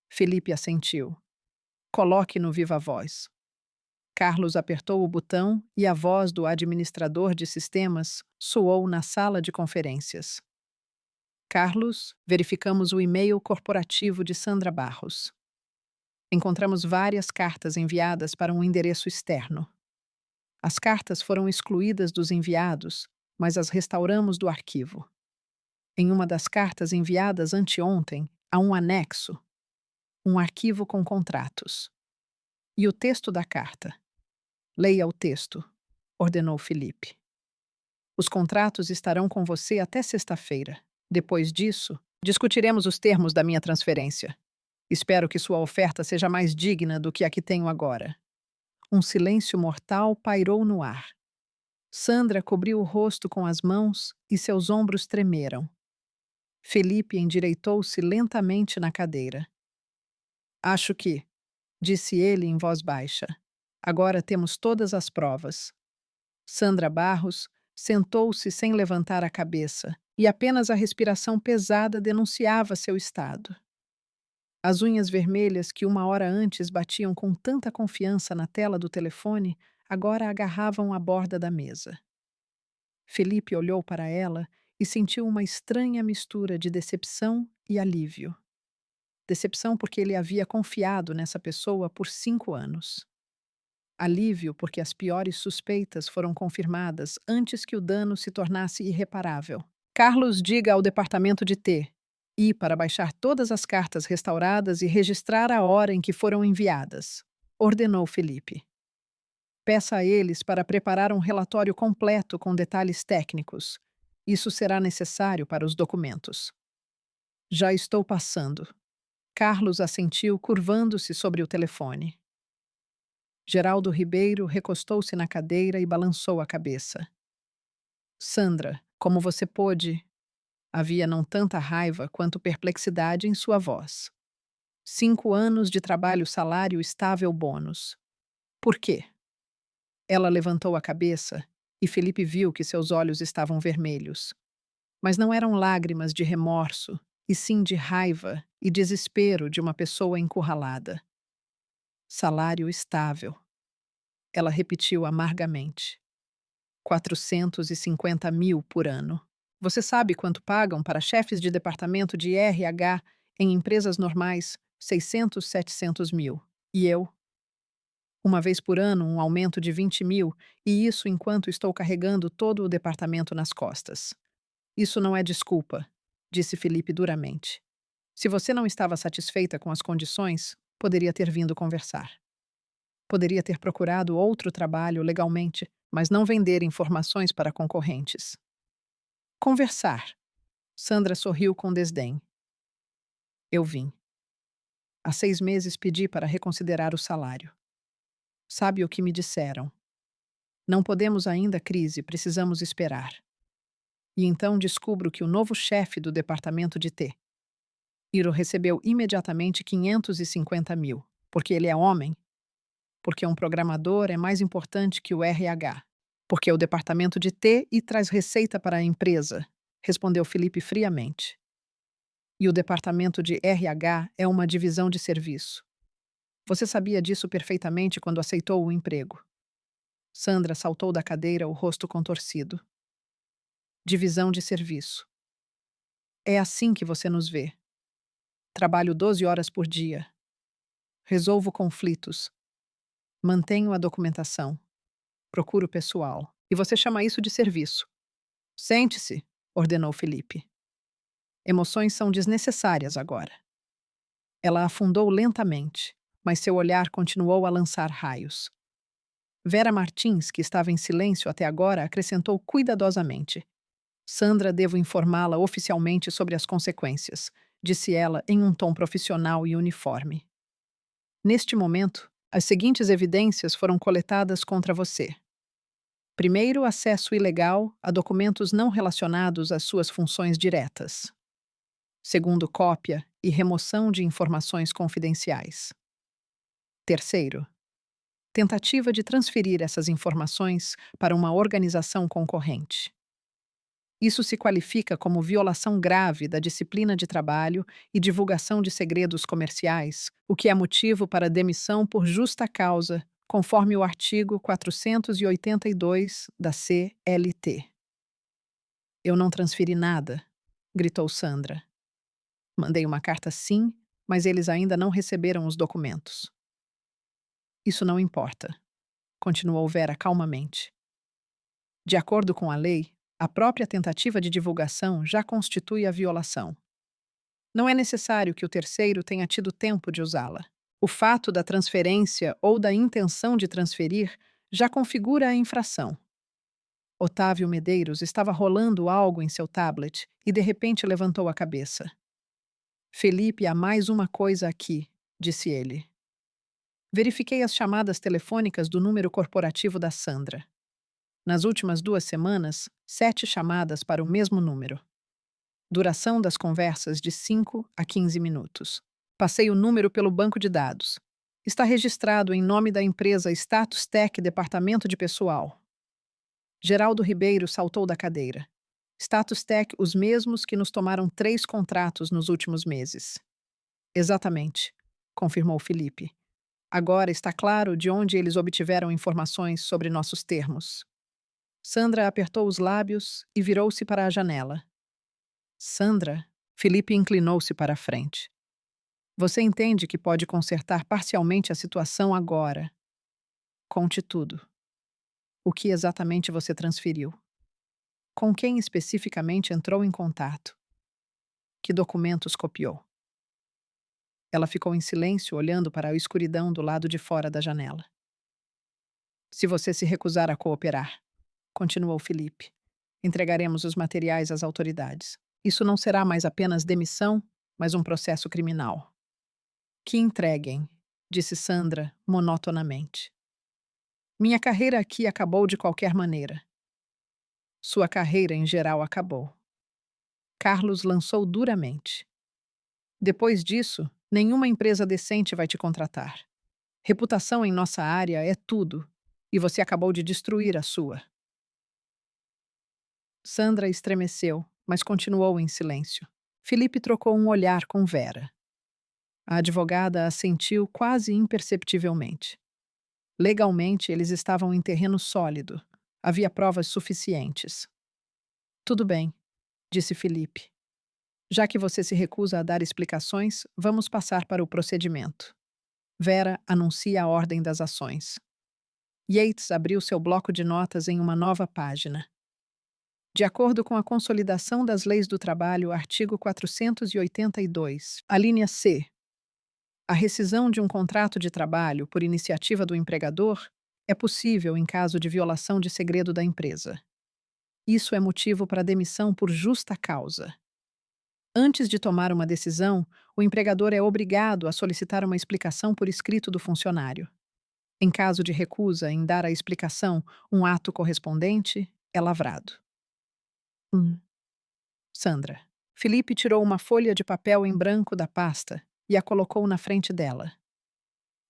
Felipe assentiu. Coloque no viva voz. Carlos apertou o botão e a voz do administrador de sistemas soou na sala de conferências. Carlos, verificamos o e-mail corporativo de Sandra Barros. Encontramos várias cartas enviadas para um endereço externo. As cartas foram excluídas dos enviados, mas as restauramos do arquivo. Em uma das cartas enviadas anteontem, há um anexo, um arquivo com contratos. E o texto da carta. Leia o texto, ordenou Felipe. Os contratos estarão com você até sexta-feira. Depois disso, discutiremos os termos da minha transferência. Espero que sua oferta seja mais digna do que a que tenho agora. Um silêncio mortal pairou no ar. Sandra cobriu o rosto com as mãos e seus ombros tremeram. Felipe endireitou-se lentamente na cadeira. Acho que, disse ele em voz baixa, agora temos todas as provas. Sandra Barros sentou-se sem levantar a cabeça e apenas a respiração pesada denunciava seu estado. As unhas vermelhas que uma hora antes batiam com tanta confiança na tela do telefone agora agarravam a borda da mesa. Felipe olhou para ela e sentiu uma estranha mistura de decepção e alívio. Decepção porque ele havia confiado nessa pessoa por 5 anos. Alívio porque as piores suspeitas foram confirmadas antes que o dano se tornasse irreparável. Carlos, diga ao departamento de T e para baixar todas as cartas restauradas e registrar a hora em que foram enviadas, ordenou Felipe. Peça a eles para preparar um relatório completo com detalhes técnicos. Isso será necessário para os documentos. Já estou passando. Carlos assentiu, curvando-se sobre o telefone. Geraldo Ribeiro recostou-se na cadeira e balançou a cabeça. Sandra, como você pôde? Havia não tanta raiva quanto perplexidade em sua voz. 5 anos de trabalho, salário estável, bônus. Por quê? Ela levantou a cabeça e Felipe viu que seus olhos estavam vermelhos. Mas não eram lágrimas de remorso, e sim de raiva e desespero de uma pessoa encurralada. Salário estável. Ela repetiu amargamente. 450 mil por ano. Você sabe quanto pagam para chefes de departamento de RH em empresas normais? 600, 700 mil. E eu? Uma vez por ano, um aumento de 20 mil, e isso enquanto estou carregando todo o departamento nas costas. Isso não é desculpa, disse Felipe duramente. Se você não estava satisfeita com as condições, poderia ter vindo conversar. Poderia ter procurado outro trabalho legalmente, mas não vender informações para concorrentes. Conversar. Sandra sorriu com desdém. Eu vim. Há 6 meses pedi para reconsiderar o salário. Sabe o que me disseram? Não podemos ainda, crise, precisamos esperar. E então descubro que o novo chefe do departamento de T. Iro recebeu imediatamente 550 mil, porque ele é homem, porque um programador é mais importante que o RH, porque o departamento de T e traz receita para a empresa, respondeu Felipe friamente. E o departamento de RH é uma divisão de serviço. Você sabia disso perfeitamente quando aceitou o emprego. Sandra saltou da cadeira, o rosto contorcido. Divisão de serviço. É assim que você nos vê. Trabalho 12 horas por dia. Resolvo conflitos. Mantenho a documentação. Procuro pessoal. E você chama isso de serviço. Sente-se, ordenou Felipe. Emoções são desnecessárias agora. Ela afundou lentamente. mas seu olhar continuou a lançar raios. Vera Martins, que estava em silêncio até agora, acrescentou cuidadosamente: Sandra, devo informá-la oficialmente sobre as consequências, disse ela em um tom profissional e uniforme. Neste momento, as seguintes evidências foram coletadas contra você. Primeiro, acesso ilegal a documentos não relacionados às suas funções diretas. Segundo, cópia e remoção de informações confidenciais. Terceiro, tentativa de transferir essas informações para uma organização concorrente. Isso se qualifica como violação grave da disciplina de trabalho e divulgação de segredos comerciais, o que é motivo para demissão por justa causa, conforme o artigo 482 da CLT. Eu não transferi nada, gritou Sandra. Mandei uma carta sim, mas eles ainda não receberam os documentos. Isso não importa, continuou Vera calmamente. De acordo com a lei, a própria tentativa de divulgação já constitui a violação. Não é necessário que o terceiro tenha tido tempo de usá-la. O fato da transferência ou da intenção de transferir já configura a infração. Otávio Medeiros estava rolando algo em seu tablet e de repente levantou a cabeça. Felipe, há mais uma coisa aqui, disse ele. Verifiquei as chamadas telefônicas do número corporativo da Sandra. Nas últimas 2 semanas, 7 chamadas para o mesmo número. Duração das conversas de 5 a 15 minutos. Passei o número pelo banco de dados. Está registrado em nome da empresa Status Tech Departamento de Pessoal. Geraldo Ribeiro saltou da cadeira. Status Tech, os mesmos que nos tomaram 3 contratos nos últimos meses. Exatamente, confirmou Felipe. Agora está claro de onde eles obtiveram informações sobre nossos termos. Sandra apertou os lábios e virou-se para a janela. Sandra, Felipe inclinou-se para a frente. Você entende que pode consertar parcialmente a situação agora. Conte tudo. O que exatamente você transferiu? Com quem especificamente entrou em contato? Que documentos copiou? Ela ficou em silêncio, olhando para a escuridão do lado de fora da janela. Se você se recusar a cooperar, continuou Felipe, entregaremos os materiais às autoridades. Isso não será mais apenas demissão, mas um processo criminal. Que entreguem, disse Sandra monotonamente. Minha carreira aqui acabou de qualquer maneira. Sua carreira em geral acabou. Carlos lançou duramente. Depois disso, nenhuma empresa decente vai te contratar. Reputação em nossa área é tudo, e você acabou de destruir a sua. Sandra estremeceu, mas continuou em silêncio. Felipe trocou um olhar com Vera. A advogada assentiu quase imperceptivelmente. Legalmente, eles estavam em terreno sólido. Havia provas suficientes. Tudo bem, disse Felipe. Já que você se recusa a dar explicações, vamos passar para o procedimento. Vera anuncia a ordem das ações. Yates abriu seu bloco de notas em uma nova página. De acordo com a Consolidação das Leis do Trabalho, artigo 482, a linha C, a rescisão de um contrato de trabalho por iniciativa do empregador é possível em caso de violação de segredo da empresa. Isso é motivo para demissão por justa causa. Antes de tomar uma decisão, o empregador é obrigado a solicitar uma explicação por escrito do funcionário. Em caso de recusa em dar a explicação, um ato correspondente é lavrado. 1. Sandra. Felipe tirou uma folha de papel em branco da pasta e a colocou na frente dela.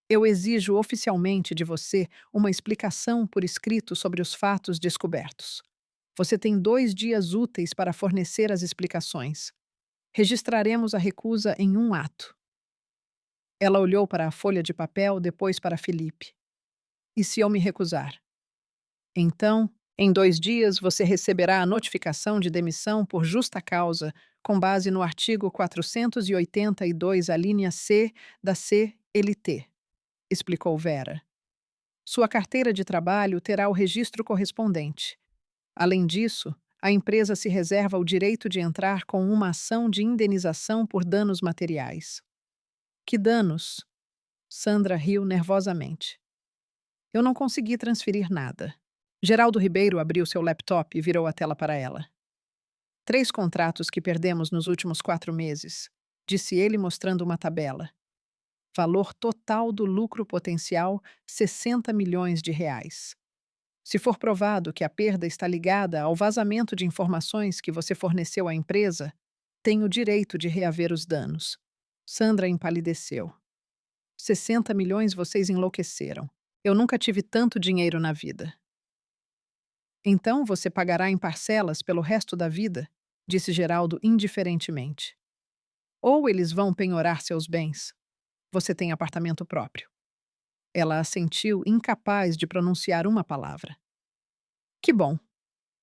Eu exijo oficialmente de você uma explicação por escrito sobre os fatos descobertos. Você tem 2 dias úteis para fornecer as explicações. Registraremos a recusa em um ato. Ela olhou para a folha de papel, depois para Felipe. E se eu me recusar? Então, em 2 dias, você receberá a notificação de demissão por justa causa, com base no artigo 482, a linha C da CLT, explicou Vera. Sua carteira de trabalho terá o registro correspondente. Além disso, a empresa se reserva o direito de entrar com uma ação de indenização por danos materiais. Que danos? Sandra riu nervosamente. Eu não consegui transferir nada. Geraldo Ribeiro abriu seu laptop e virou a tela para ela. 3 contratos que perdemos nos últimos 4 meses, disse ele mostrando uma tabela. Valor total do lucro potencial, 60 milhões de reais. Se for provado que a perda está ligada ao vazamento de informações que você forneceu à empresa, tem o direito de reaver os danos. Sandra empalideceu. 60 milhões vocês enlouqueceram. Eu nunca tive tanto dinheiro na vida. Então você pagará em parcelas pelo resto da vida, disse Geraldo indiferentemente. Ou eles vão penhorar seus bens. Você tem apartamento próprio. Ela assentiu, incapaz de pronunciar uma palavra. Que bom,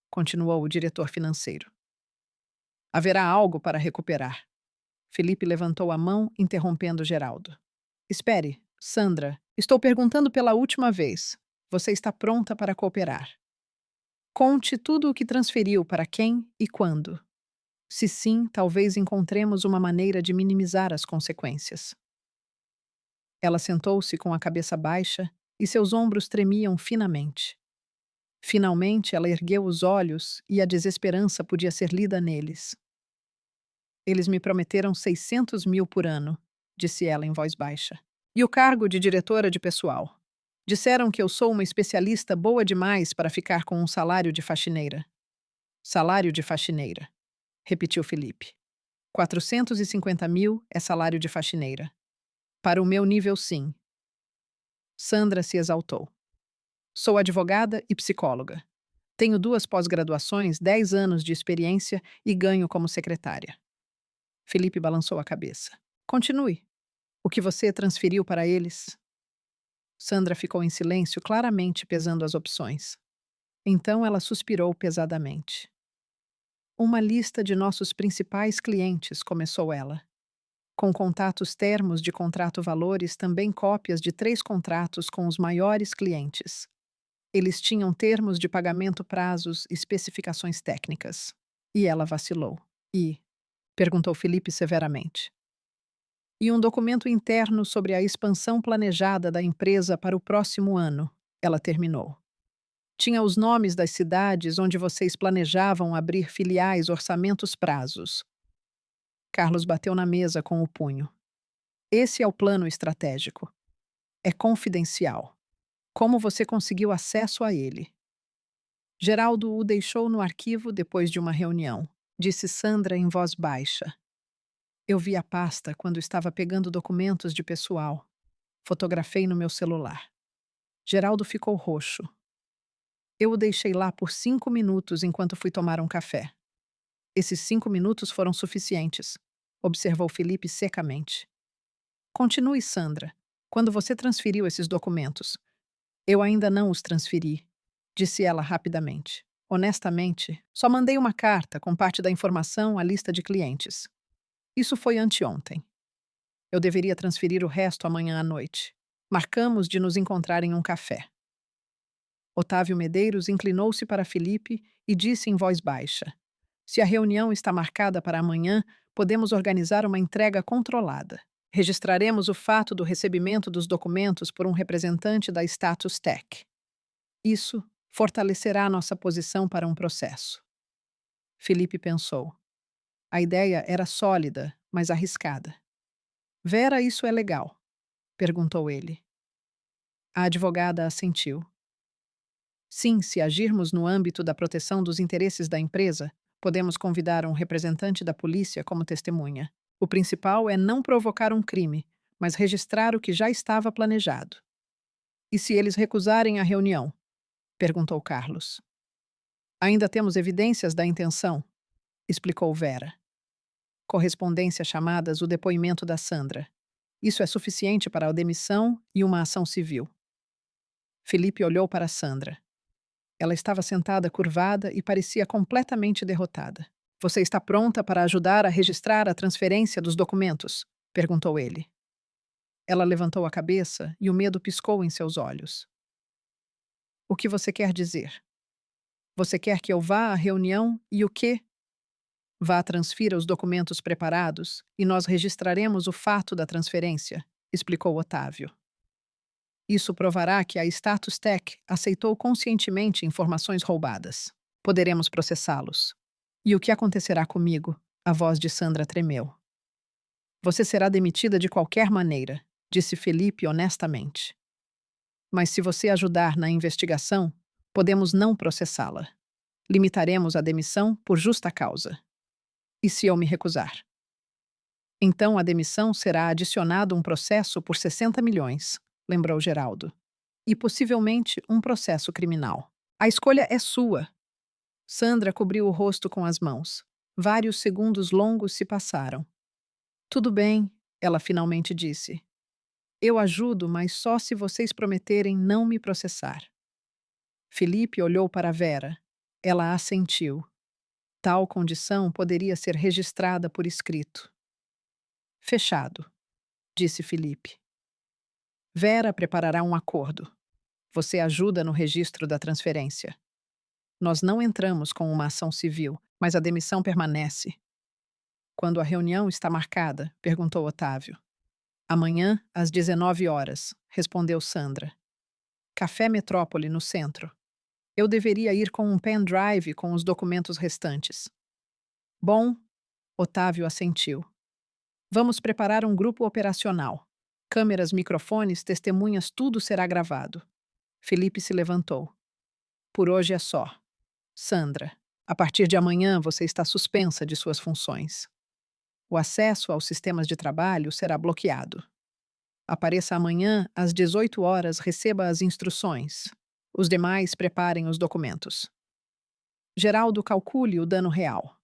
continuou o diretor financeiro. Haverá algo para recuperar. Felipe levantou a mão, interrompendo Geraldo. Espere, Sandra, estou perguntando pela última vez. Você está pronta para cooperar? Conte tudo o que transferiu para quem e quando. Se sim, talvez encontremos uma maneira de minimizar as consequências. Ela sentou-se com a cabeça baixa e seus ombros tremiam finamente. Finalmente, ela ergueu os olhos e a desesperança podia ser lida neles. Eles me prometeram 600 mil por ano, disse ela em voz baixa. E o cargo de diretora de pessoal. Disseram que eu sou uma especialista boa demais para ficar com um salário de faxineira. Salário de faxineira, repetiu Felipe. 450 mil é salário de faxineira. Para o meu nível, sim. Sandra se exaltou. Sou advogada e psicóloga. Tenho 2 pós-graduações, 10 anos de experiência e ganho como secretária. Felipe balançou a cabeça. Continue. O que você transferiu para eles? Sandra ficou em silêncio, claramente pesando as opções. Então ela suspirou pesadamente. Uma lista de nossos principais clientes, começou ela. Com contatos termos de contrato valores, também cópias de 3 contratos com os maiores clientes. Eles tinham termos de pagamento, prazos, especificações técnicas. E ela vacilou. E? Perguntou Felipe severamente. E um documento interno sobre a expansão planejada da empresa para o próximo ano, ela terminou. Tinha os nomes das cidades onde vocês planejavam abrir filiais, orçamentos, prazos. Carlos bateu na mesa com o punho. Esse é o plano estratégico. É confidencial. Como você conseguiu acesso a ele? Geraldo o deixou no arquivo depois de uma reunião, disse Sandra em voz baixa. Eu vi a pasta quando estava pegando documentos de pessoal. Fotografei no meu celular. Geraldo ficou roxo. Eu o deixei lá por 5 minutos enquanto fui tomar um café. Esses 5 minutos foram suficientes, observou Felipe secamente. Continue, Sandra. Quando você transferiu esses documentos? Eu ainda não os transferi, disse ela rapidamente. Honestamente, só mandei uma carta com parte da informação à lista de clientes. Isso foi anteontem. Eu deveria transferir o resto amanhã à noite. Marcamos de nos encontrar em um café. Otávio Medeiros inclinou-se para Felipe e disse em voz baixa: Se a reunião está marcada para amanhã, podemos organizar uma entrega controlada. Registraremos o fato do recebimento dos documentos por um representante da Status Tech. Isso fortalecerá nossa posição para um processo. Felipe pensou. A ideia era sólida, mas arriscada. Vera, isso é legal? Perguntou ele. A advogada assentiu. Sim, se agirmos no âmbito da proteção dos interesses da empresa, podemos convidar um representante da polícia como testemunha. O principal é não provocar um crime, mas registrar o que já estava planejado. E se eles recusarem a reunião? Perguntou Carlos. Ainda temos evidências da intenção, explicou Vera. Correspondência chamadas o depoimento da Sandra. Isso é suficiente para a demissão e uma ação civil. Felipe olhou para Sandra. Ela estava sentada curvada e parecia completamente derrotada. Você está pronta para ajudar a registrar a transferência dos documentos? Perguntou ele. Ela levantou a cabeça e o medo piscou em seus olhos. O que você quer dizer? Você quer que eu vá à reunião e o quê? Vá, transfira os documentos preparados e nós registraremos o fato da transferência, explicou Otávio. Isso provará que a Status Tech aceitou conscientemente informações roubadas. Poderemos processá-los. E o que acontecerá comigo? A voz de Sandra tremeu. Você será demitida de qualquer maneira, disse Felipe honestamente. Mas se você ajudar na investigação, podemos não processá-la. Limitaremos a demissão por justa causa. E se eu me recusar? Então a demissão será adicionado um processo por 60 milhões, lembrou Geraldo. E possivelmente um processo criminal. A escolha é sua. Sandra cobriu o rosto com as mãos. Vários segundos longos se passaram. Tudo bem, ela finalmente disse. Eu ajudo, mas só se vocês prometerem não me processar. Felipe olhou para Vera. Ela assentiu. Tal condição poderia ser registrada por escrito. Fechado, disse Felipe. Vera preparará um acordo. Você ajuda no registro da transferência. Nós não entramos com uma ação civil, mas a demissão permanece. Quando a reunião está marcada? Perguntou Otávio. Amanhã, às 19 horas, respondeu Sandra. Café Metrópole, no centro. Eu deveria ir com um pendrive com os documentos restantes. Bom, Otávio assentiu. Vamos preparar um grupo operacional. Câmeras, microfones, testemunhas, tudo será gravado. Felipe se levantou. Por hoje é só. Sandra, a partir de amanhã você está suspensa de suas funções. O acesso aos sistemas de trabalho será bloqueado. Apareça amanhã às 18 horas, receba as instruções. Os demais preparem os documentos. Geraldo calcule o dano real.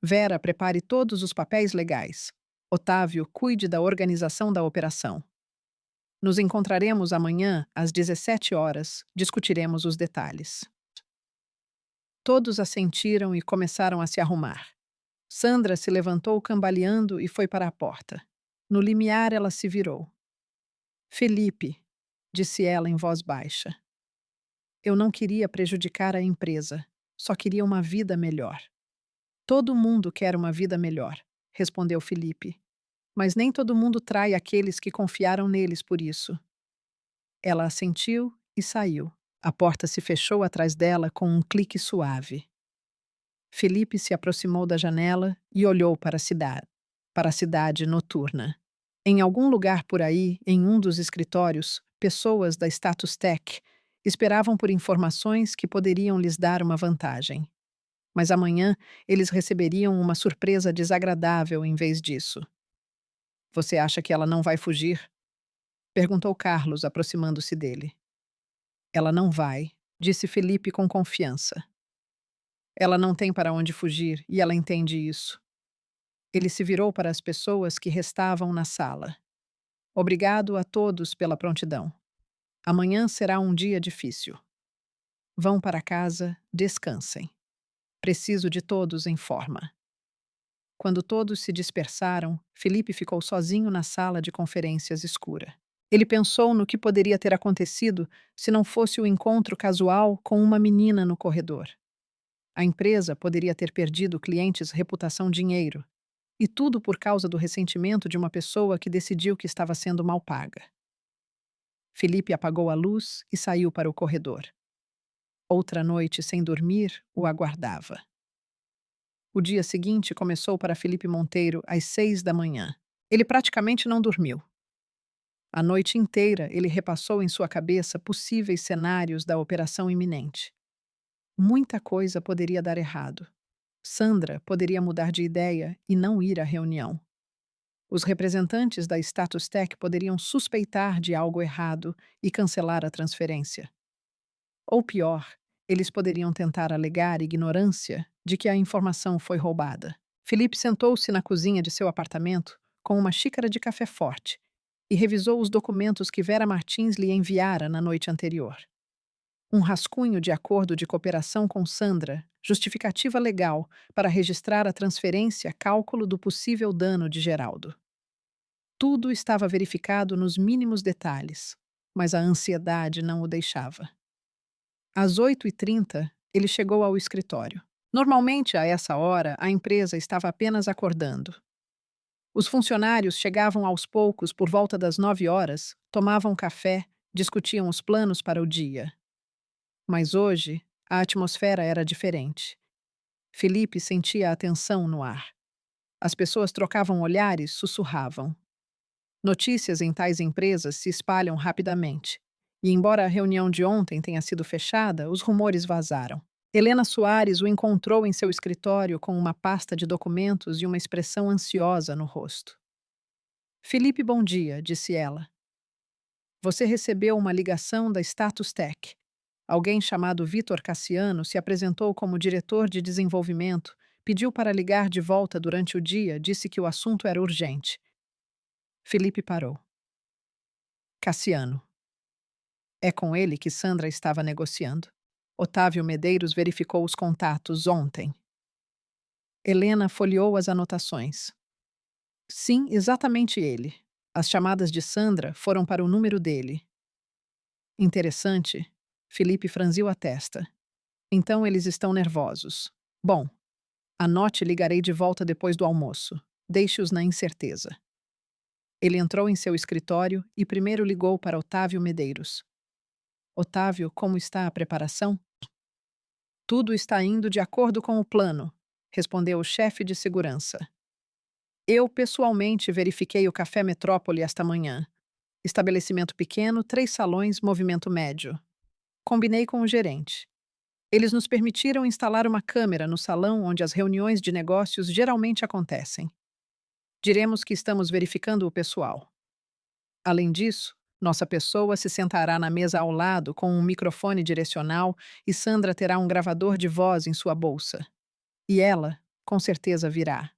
Vera prepare todos os papéis legais. Otávio cuide da organização da operação. Nos encontraremos amanhã às 17 horas, discutiremos os detalhes. Todos assentiram e começaram a se arrumar. Sandra se levantou cambaleando e foi para a porta. No limiar ela se virou. Felipe, disse ela em voz baixa. Eu não queria prejudicar a empresa, só queria uma vida melhor. Todo mundo quer uma vida melhor, respondeu Felipe. Mas nem todo mundo trai aqueles que confiaram neles por isso. Ela assentiu e saiu. A porta se fechou atrás dela com um clique suave. Felipe se aproximou da janela e olhou para a cidade noturna. Em algum lugar por aí, em um dos escritórios, pessoas da Status Tech esperavam por informações que poderiam lhes dar uma vantagem. Mas amanhã eles receberiam uma surpresa desagradável em vez disso. Você acha que ela não vai fugir? Perguntou Carlos, aproximando-se dele. Ela não vai, disse Felipe com confiança. Ela não tem para onde fugir e ela entende isso. Ele se virou para as pessoas que restavam na sala. Obrigado a todos pela prontidão. Amanhã será um dia difícil. Vão para casa, descansem. Preciso de todos em forma. Quando todos se dispersaram, Felipe ficou sozinho na sala de conferências escura. Ele pensou no que poderia ter acontecido se não fosse o encontro casual com uma menina no corredor. A empresa poderia ter perdido clientes, reputação, dinheiro. E tudo por causa do ressentimento de uma pessoa que decidiu que estava sendo mal paga. Felipe apagou a luz e saiu para o corredor. Outra noite sem dormir o aguardava. O dia seguinte começou para Felipe Monteiro às 6 da manhã. Ele praticamente não dormiu. A noite inteira ele repassou em sua cabeça possíveis cenários da operação iminente. Muita coisa poderia dar errado. Sandra poderia mudar de ideia e não ir à reunião. Os representantes da Status Tech poderiam suspeitar de algo errado e cancelar a transferência. Ou pior, eles poderiam tentar alegar ignorância de que a informação foi roubada. Felipe sentou-se na cozinha de seu apartamento com uma xícara de café forte e revisou os documentos que Vera Martins lhe enviara na noite anterior. Um rascunho de acordo de cooperação com Sandra, justificativa legal para registrar a transferência, cálculo do possível dano de Geraldo. Tudo estava verificado nos mínimos detalhes, mas a ansiedade não o deixava. Às 8h30, ele chegou ao escritório. Normalmente, a essa hora, a empresa estava apenas acordando. Os funcionários chegavam aos poucos por volta das 9 horas, tomavam café Discutiam os planos para o dia. Mas hoje, a atmosfera era diferente. Felipe sentia a tensão no ar. As pessoas trocavam olhares, sussurravam. Notícias em tais empresas se espalham rapidamente. E, embora a reunião de ontem tenha sido fechada, os rumores vazaram. Helena Soares o encontrou em seu escritório com uma pasta de documentos e uma expressão ansiosa no rosto. Felipe, bom dia, disse ela. Você recebeu uma ligação da Status Tech. Alguém chamado Vitor Cassiano se apresentou como diretor de desenvolvimento, pediu para ligar de volta durante o dia, disse que o assunto era urgente. Felipe parou. Cassiano. É com ele que Sandra estava negociando. Otávio Medeiros verificou os contatos ontem. Helena folheou as anotações. Sim, exatamente ele. As chamadas de Sandra foram para o número dele. Interessante. Felipe franziu a testa. Então eles estão nervosos. Bom, anote, ligarei de volta depois do almoço. Deixe-os na incerteza. Ele entrou em seu escritório e primeiro ligou para Otávio Medeiros. Otávio, como está a preparação? Tudo está indo de acordo com o plano, respondeu o chefe de segurança. Eu pessoalmente verifiquei o Café Metrópole esta manhã. Estabelecimento pequeno, 3 salões, movimento médio. Combinei com o gerente. Eles nos permitiram instalar uma câmera no salão onde as reuniões de negócios geralmente acontecem. Diremos que estamos verificando o pessoal. Além disso, nossa pessoa se sentará na mesa ao lado com um microfone direcional e Sandra terá um gravador de voz em sua bolsa. E ela, com certeza, virá.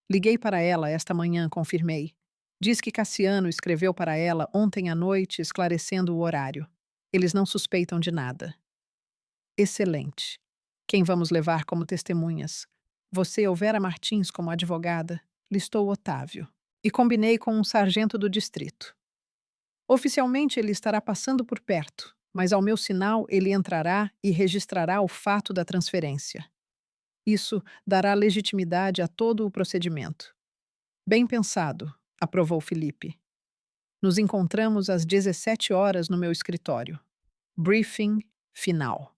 Liguei para ela esta manhã, confirmei. Diz que Cassiano escreveu para ela ontem à noite, esclarecendo o horário. Eles não suspeitam de nada. Excelente. Quem vamos levar como testemunhas? Você ou Vera Martins como advogada? Listou Otávio. E combinei com um sargento do distrito. Oficialmente ele estará passando por perto, mas ao meu sinal ele entrará e registrará o fato da transferência. Isso dará legitimidade a todo o procedimento. Bem pensado, aprovou Felipe. Nos encontramos às 17 horas no meu escritório. Briefing final.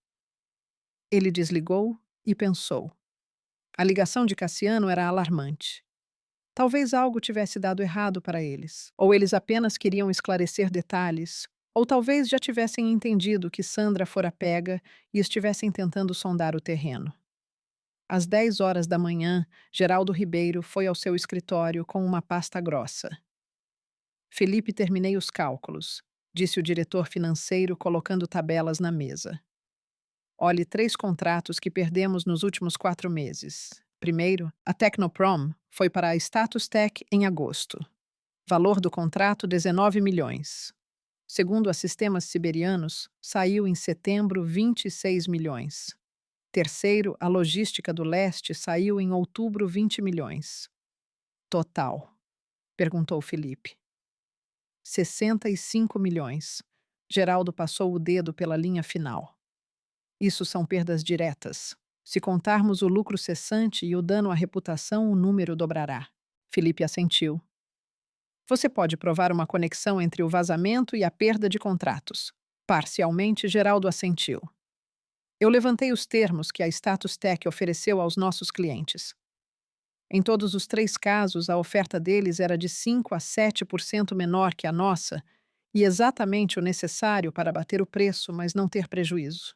Ele desligou e pensou. A ligação de Cassiano era alarmante. Talvez algo tivesse dado errado para eles, ou eles apenas queriam esclarecer detalhes, ou talvez já tivessem entendido que Sandra fora pega e estivessem tentando sondar o terreno. Às 10 horas da manhã, Geraldo Ribeiro foi ao seu escritório com uma pasta grossa. Felipe, terminei os cálculos, disse o diretor financeiro colocando tabelas na mesa. Olhe 3 contratos que perdemos nos últimos 4 meses. Primeiro, a Tecnoprom foi para a Status Tech em agosto. Valor do contrato, 19 milhões. Segundo a Sistemas Siberianos, saiu em setembro 26 milhões. Terceiro, a Logística do Leste saiu em outubro 20 milhões. Total, perguntou Felipe. 65 milhões. Geraldo passou o dedo pela linha final. Isso são perdas diretas. Se contarmos o lucro cessante e o dano à reputação, o número dobrará. Felipe assentiu. Você pode provar uma conexão entre o vazamento e a perda de contratos. Parcialmente, Geraldo assentiu. Eu levantei os termos que a Status Tech ofereceu aos nossos clientes. Em todos os 3 casos, a oferta deles era de 5 a 7% menor que a nossa, e exatamente o necessário para bater o preço, mas não ter prejuízo.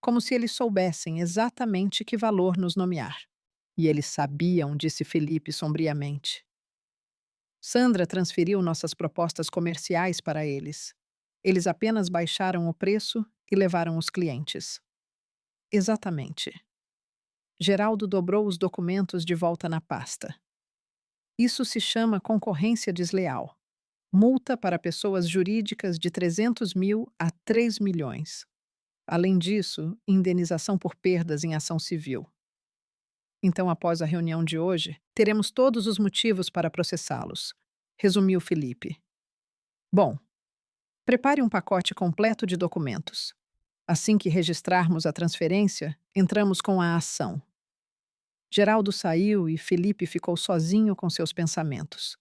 Como se eles soubessem exatamente que valor nos nomear. E eles sabiam, disse Felipe sombriamente. Sandra transferiu nossas propostas comerciais para eles. Eles apenas baixaram o preço e levaram os clientes. Exatamente. Geraldo dobrou os documentos de volta na pasta. Isso se chama concorrência desleal. Multa para pessoas jurídicas de 300 mil a 3 milhões. Além disso, indenização por perdas em ação civil. Então, após a reunião de hoje, teremos todos os motivos para processá-los, resumiu Felipe. Bom, prepare um pacote completo de documentos. Assim que registrarmos a transferência, entramos com a ação. Geraldo saiu e Felipe ficou sozinho com seus pensamentos.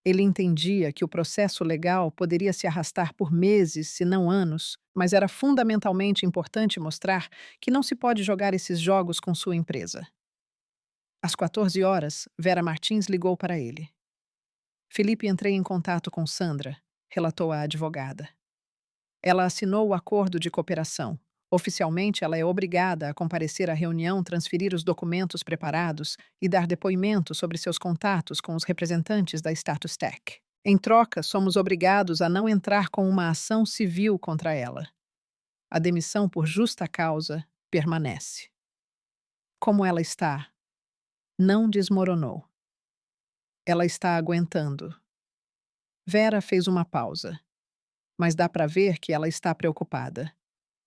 Ele entendia que o processo legal poderia se arrastar por meses, se não anos, mas era fundamentalmente importante mostrar que não se pode jogar esses jogos com sua empresa. Às 14 horas, Vera Martins ligou para ele. Felipe, entrei em contato com Sandra, relatou a advogada. Ela assinou o acordo de cooperação. Oficialmente, ela é obrigada a comparecer à reunião, transferir os documentos preparados e dar depoimento sobre seus contatos com os representantes da Status Tech. Em troca, somos obrigados a não entrar com uma ação civil contra ela. A demissão por justa causa permanece. Como ela está? Não desmoronou. Ela está aguentando. Vera fez uma pausa, mas dá para ver que ela está preocupada.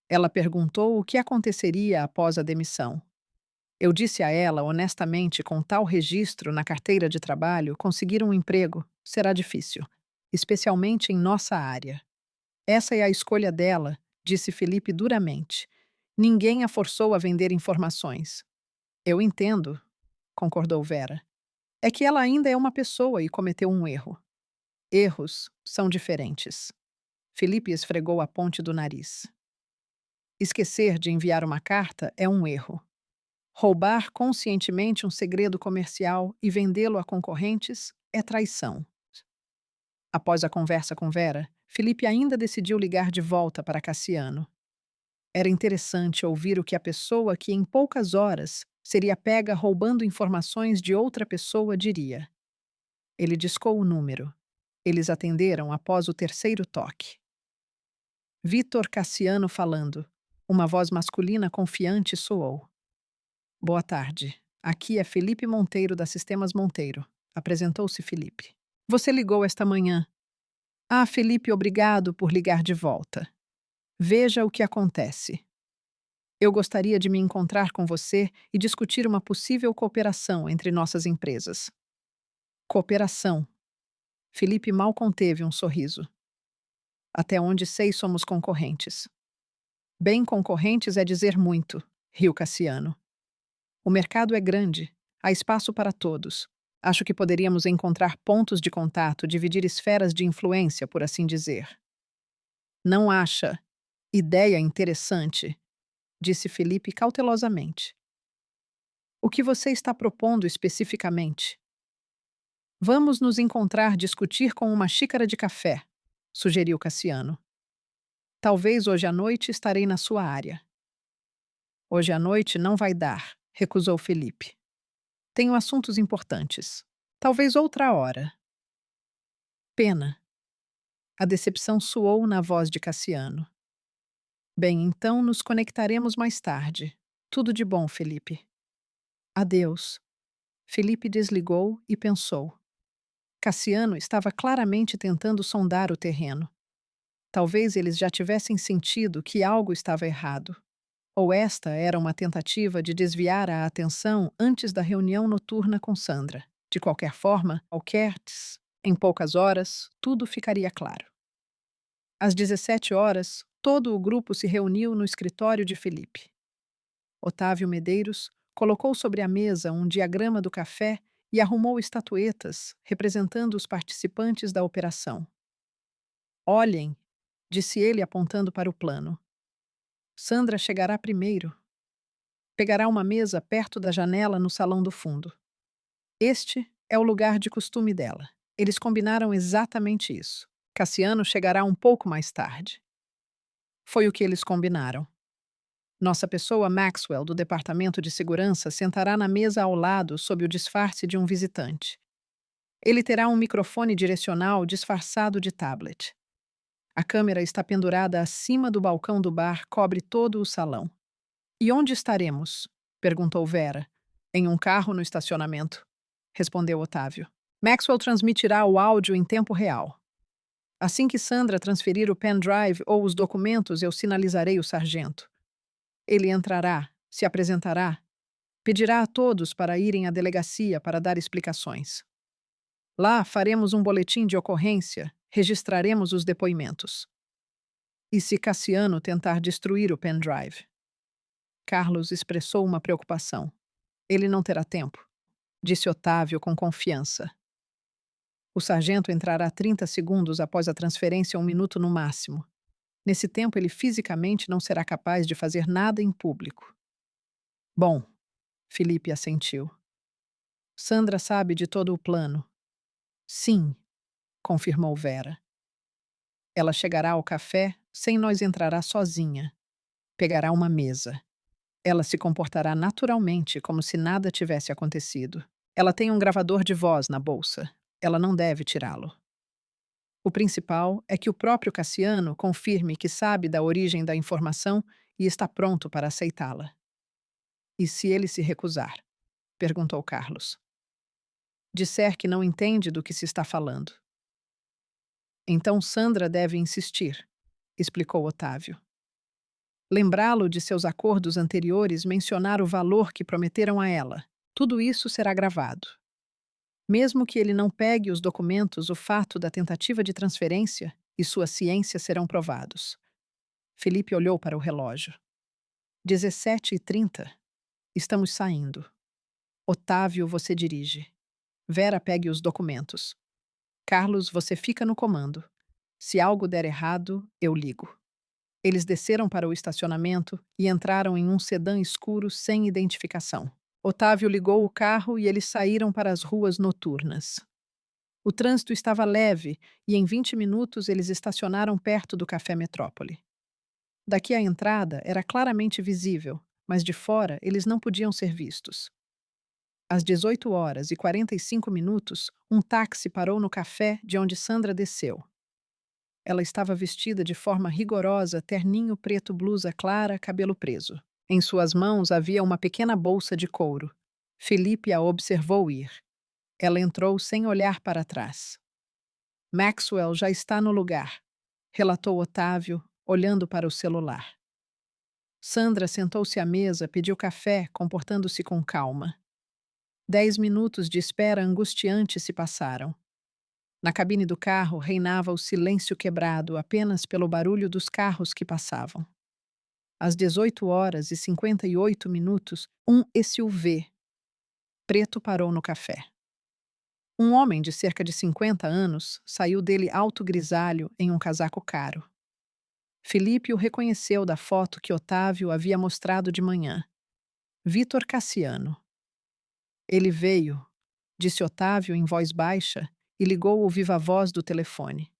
Ela perguntou o que aconteceria após a demissão. Eu disse a ela, honestamente, com tal registro na carteira de trabalho, conseguir um emprego será difícil, especialmente em nossa área. Essa é a escolha dela, disse Felipe duramente. Ninguém a forçou a vender informações. Eu entendo, concordou Vera. É que ela ainda é uma pessoa e cometeu um erro. Erros são diferentes. Felipe esfregou a ponte do nariz. Esquecer de enviar uma carta é um erro. Roubar conscientemente um segredo comercial e vendê-lo a concorrentes é traição. Após a conversa com Vera, Felipe ainda decidiu ligar de volta para Cassiano. Era interessante ouvir o que a pessoa que em poucas horas seria pega roubando informações de outra pessoa diria. Ele discou o número. Eles atenderam após o terceiro toque. Vitor Cassiano falando. Uma voz masculina confiante soou. Boa tarde. Aqui é Felipe Monteiro da Sistemas Monteiro. Apresentou-se Felipe. Você ligou esta manhã. Ah, Felipe, obrigado por ligar de volta. Veja o que acontece. Eu gostaria de me encontrar com você e discutir uma possível cooperação entre nossas empresas. Cooperação. Felipe mal conteve um sorriso. Até onde sei, somos concorrentes. Bem, concorrentes é dizer muito, riu Cassiano. O mercado é grande, há espaço para todos. Acho que poderíamos encontrar pontos de contato, dividir esferas de influência, por assim dizer. Não acha? Ideia interessante, disse Felipe cautelosamente. O que você está propondo especificamente? Vamos nos encontrar discutir com uma xícara de café, sugeriu Cassiano. Talvez hoje à noite estarei na sua área. Hoje à noite não vai dar, recusou Felipe. Tenho assuntos importantes. Talvez outra hora. Pena. A decepção soou na voz de Cassiano. Bem, então nos conectaremos mais tarde. Tudo de bom, Felipe. Adeus. Felipe desligou e pensou. Cassiano estava claramente tentando sondar o terreno. Talvez eles já tivessem sentido que algo estava errado. Ou esta era uma tentativa de desviar a atenção antes da reunião noturna com Sandra. De qualquer forma, em poucas horas, tudo ficaria claro. Às 17 horas, todo o grupo se reuniu no escritório de Felipe. Otávio Medeiros colocou sobre a mesa um diagrama do café e arrumou estatuetas representando os participantes da operação. Olhem, disse ele apontando para o plano. Sandra chegará primeiro. Pegará uma mesa perto da janela no salão do fundo. Este é o lugar de costume dela. Eles combinaram exatamente isso. Cassiano chegará um pouco mais tarde. Foi o que eles combinaram. Nossa pessoa Maxwell, do Departamento de Segurança, sentará na mesa ao lado sob o disfarce de um visitante. Ele terá um microfone direcional disfarçado de tablet. A câmera está pendurada acima do balcão do bar, cobre todo o salão. E onde estaremos? Perguntou Vera. Em um carro no estacionamento, respondeu Otávio. Maxwell transmitirá o áudio em tempo real. Assim que Sandra transferir o pendrive ou os documentos, eu sinalizarei o sargento. Ele entrará, se apresentará, pedirá a todos para irem à delegacia para dar explicações. Lá faremos um boletim de ocorrência, registraremos os depoimentos. E se Cassiano tentar destruir o pendrive? Carlos expressou uma preocupação. Ele não terá tempo, disse Otávio com confiança. O sargento entrará 30 segundos após a transferência, 1 minuto no máximo. Nesse tempo, ele fisicamente não será capaz de fazer nada em público. Bom, Felipe assentiu. Sandra sabe de todo o plano. Sim, confirmou Vera. Ela chegará ao café sem nós, entrará sozinha. Pegará uma mesa. Ela se comportará naturalmente, como se nada tivesse acontecido. Ela tem um gravador de voz na bolsa. Ela não deve tirá-lo. O principal é que o próprio Cassiano confirme que sabe da origem da informação e está pronto para aceitá-la. E se ele se recusar? Perguntou Carlos. Disser que não entende do que se está falando. Então Sandra deve insistir, explicou Otávio. Lembrá-lo de seus acordos anteriores, mencionar o valor que prometeram a ela. Tudo isso será gravado. Mesmo que ele não pegue os documentos, o fato da tentativa de transferência e sua ciência serão provados. Felipe olhou para o relógio. 17h30. Estamos saindo. Otávio, você dirige. Vera, pegue os documentos. Carlos, você fica no comando. Se algo der errado, eu ligo. Eles desceram para o estacionamento e entraram em um sedã escuro sem identificação. Otávio ligou o carro e eles saíram para as ruas noturnas. O trânsito estava leve e em 20 minutos eles estacionaram perto do Café Metrópole. Daqui à entrada era claramente visível, mas de fora eles não podiam ser vistos. Às 18h45, um táxi parou no café de onde Sandra desceu. Ela estava vestida de forma rigorosa, terninho preto, blusa clara, cabelo preso. Em suas mãos havia uma pequena bolsa de couro. Felipe a observou ir. Ela entrou sem olhar para trás. Maxwell já está no lugar, relatou Otávio, olhando para o celular. Sandra sentou-se à mesa, pediu café, comportando-se com calma. 10 minutos de espera angustiante se passaram. Na cabine do carro reinava o silêncio quebrado apenas pelo barulho dos carros que passavam. Às 18h58, um SUV preto parou no café. Um homem de cerca de 50 anos saiu dele alto grisalho em um casaco caro. Felipe o reconheceu da foto que Otávio havia mostrado de manhã. Vitor Cassiano. Ele veio, disse Otávio em voz baixa e ligou o viva-voz do telefone.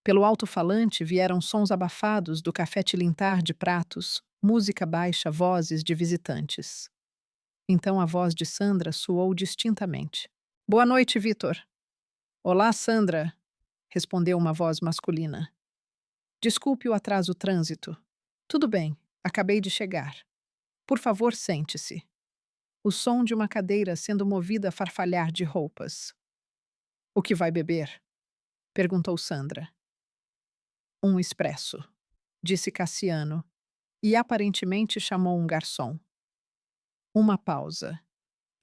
Pelo alto-falante vieram sons abafados do café tilintar de pratos, música baixa, vozes de visitantes. Então a voz de Sandra soou distintamente. Boa noite, Vitor. Olá, Sandra, respondeu uma voz masculina. Desculpe o atraso trânsito. Tudo bem, acabei de chegar. Por favor, sente-se. O som de uma cadeira sendo movida a farfalhar de roupas. O que vai beber? Perguntou Sandra. Um expresso, disse Cassiano, e aparentemente chamou um garçom. Uma pausa.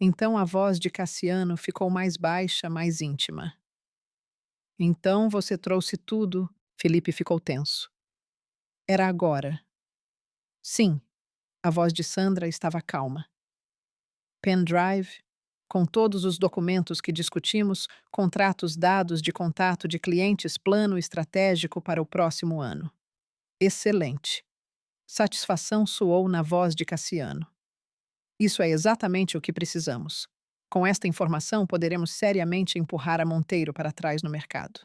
Então a voz de Cassiano ficou mais baixa, mais íntima. Então você trouxe tudo? Felipe ficou tenso. Era agora. Sim, a voz de Sandra estava calma. Pendrive, com todos os documentos que discutimos, contratos, dados de contato de clientes, plano estratégico para o próximo ano. Excelente. Satisfação soou na voz de Cassiano. Isso é exatamente o que precisamos. Com esta informação, poderemos seriamente empurrar a Monteiro para trás no mercado.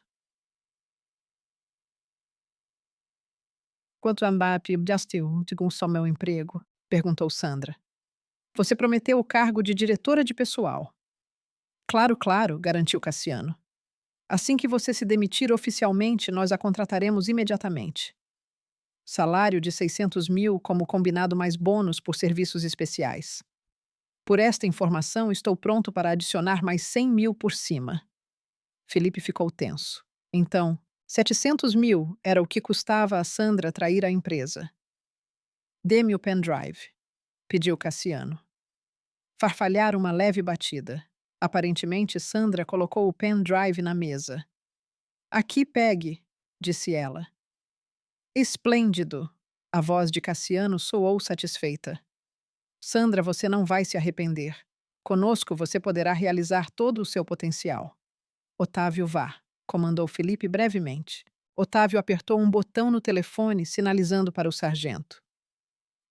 Quanto a Mbappé, desistiu de só meu emprego? Perguntou Sandra. Você prometeu o cargo de diretora de pessoal. Claro, claro, garantiu Cassiano. Assim que você se demitir oficialmente, nós a contrataremos imediatamente. Salário de 600 mil como combinado mais bônus por serviços especiais. Por esta informação, estou pronto para adicionar mais 100 mil por cima. Felipe ficou tenso. Então, 700 mil era o que custava a Sandra trair a empresa. Dê-me o pendrive, pediu Cassiano. Farfalharam uma leve batida. Aparentemente, Sandra colocou o pendrive na mesa. Aqui, pegue, disse ela. Esplêndido! A voz de Cassiano soou satisfeita. Sandra, você não vai se arrepender. Conosco você poderá realizar todo o seu potencial. Otávio vá, comandou Felipe brevemente. Otávio apertou um botão no telefone, sinalizando para o sargento.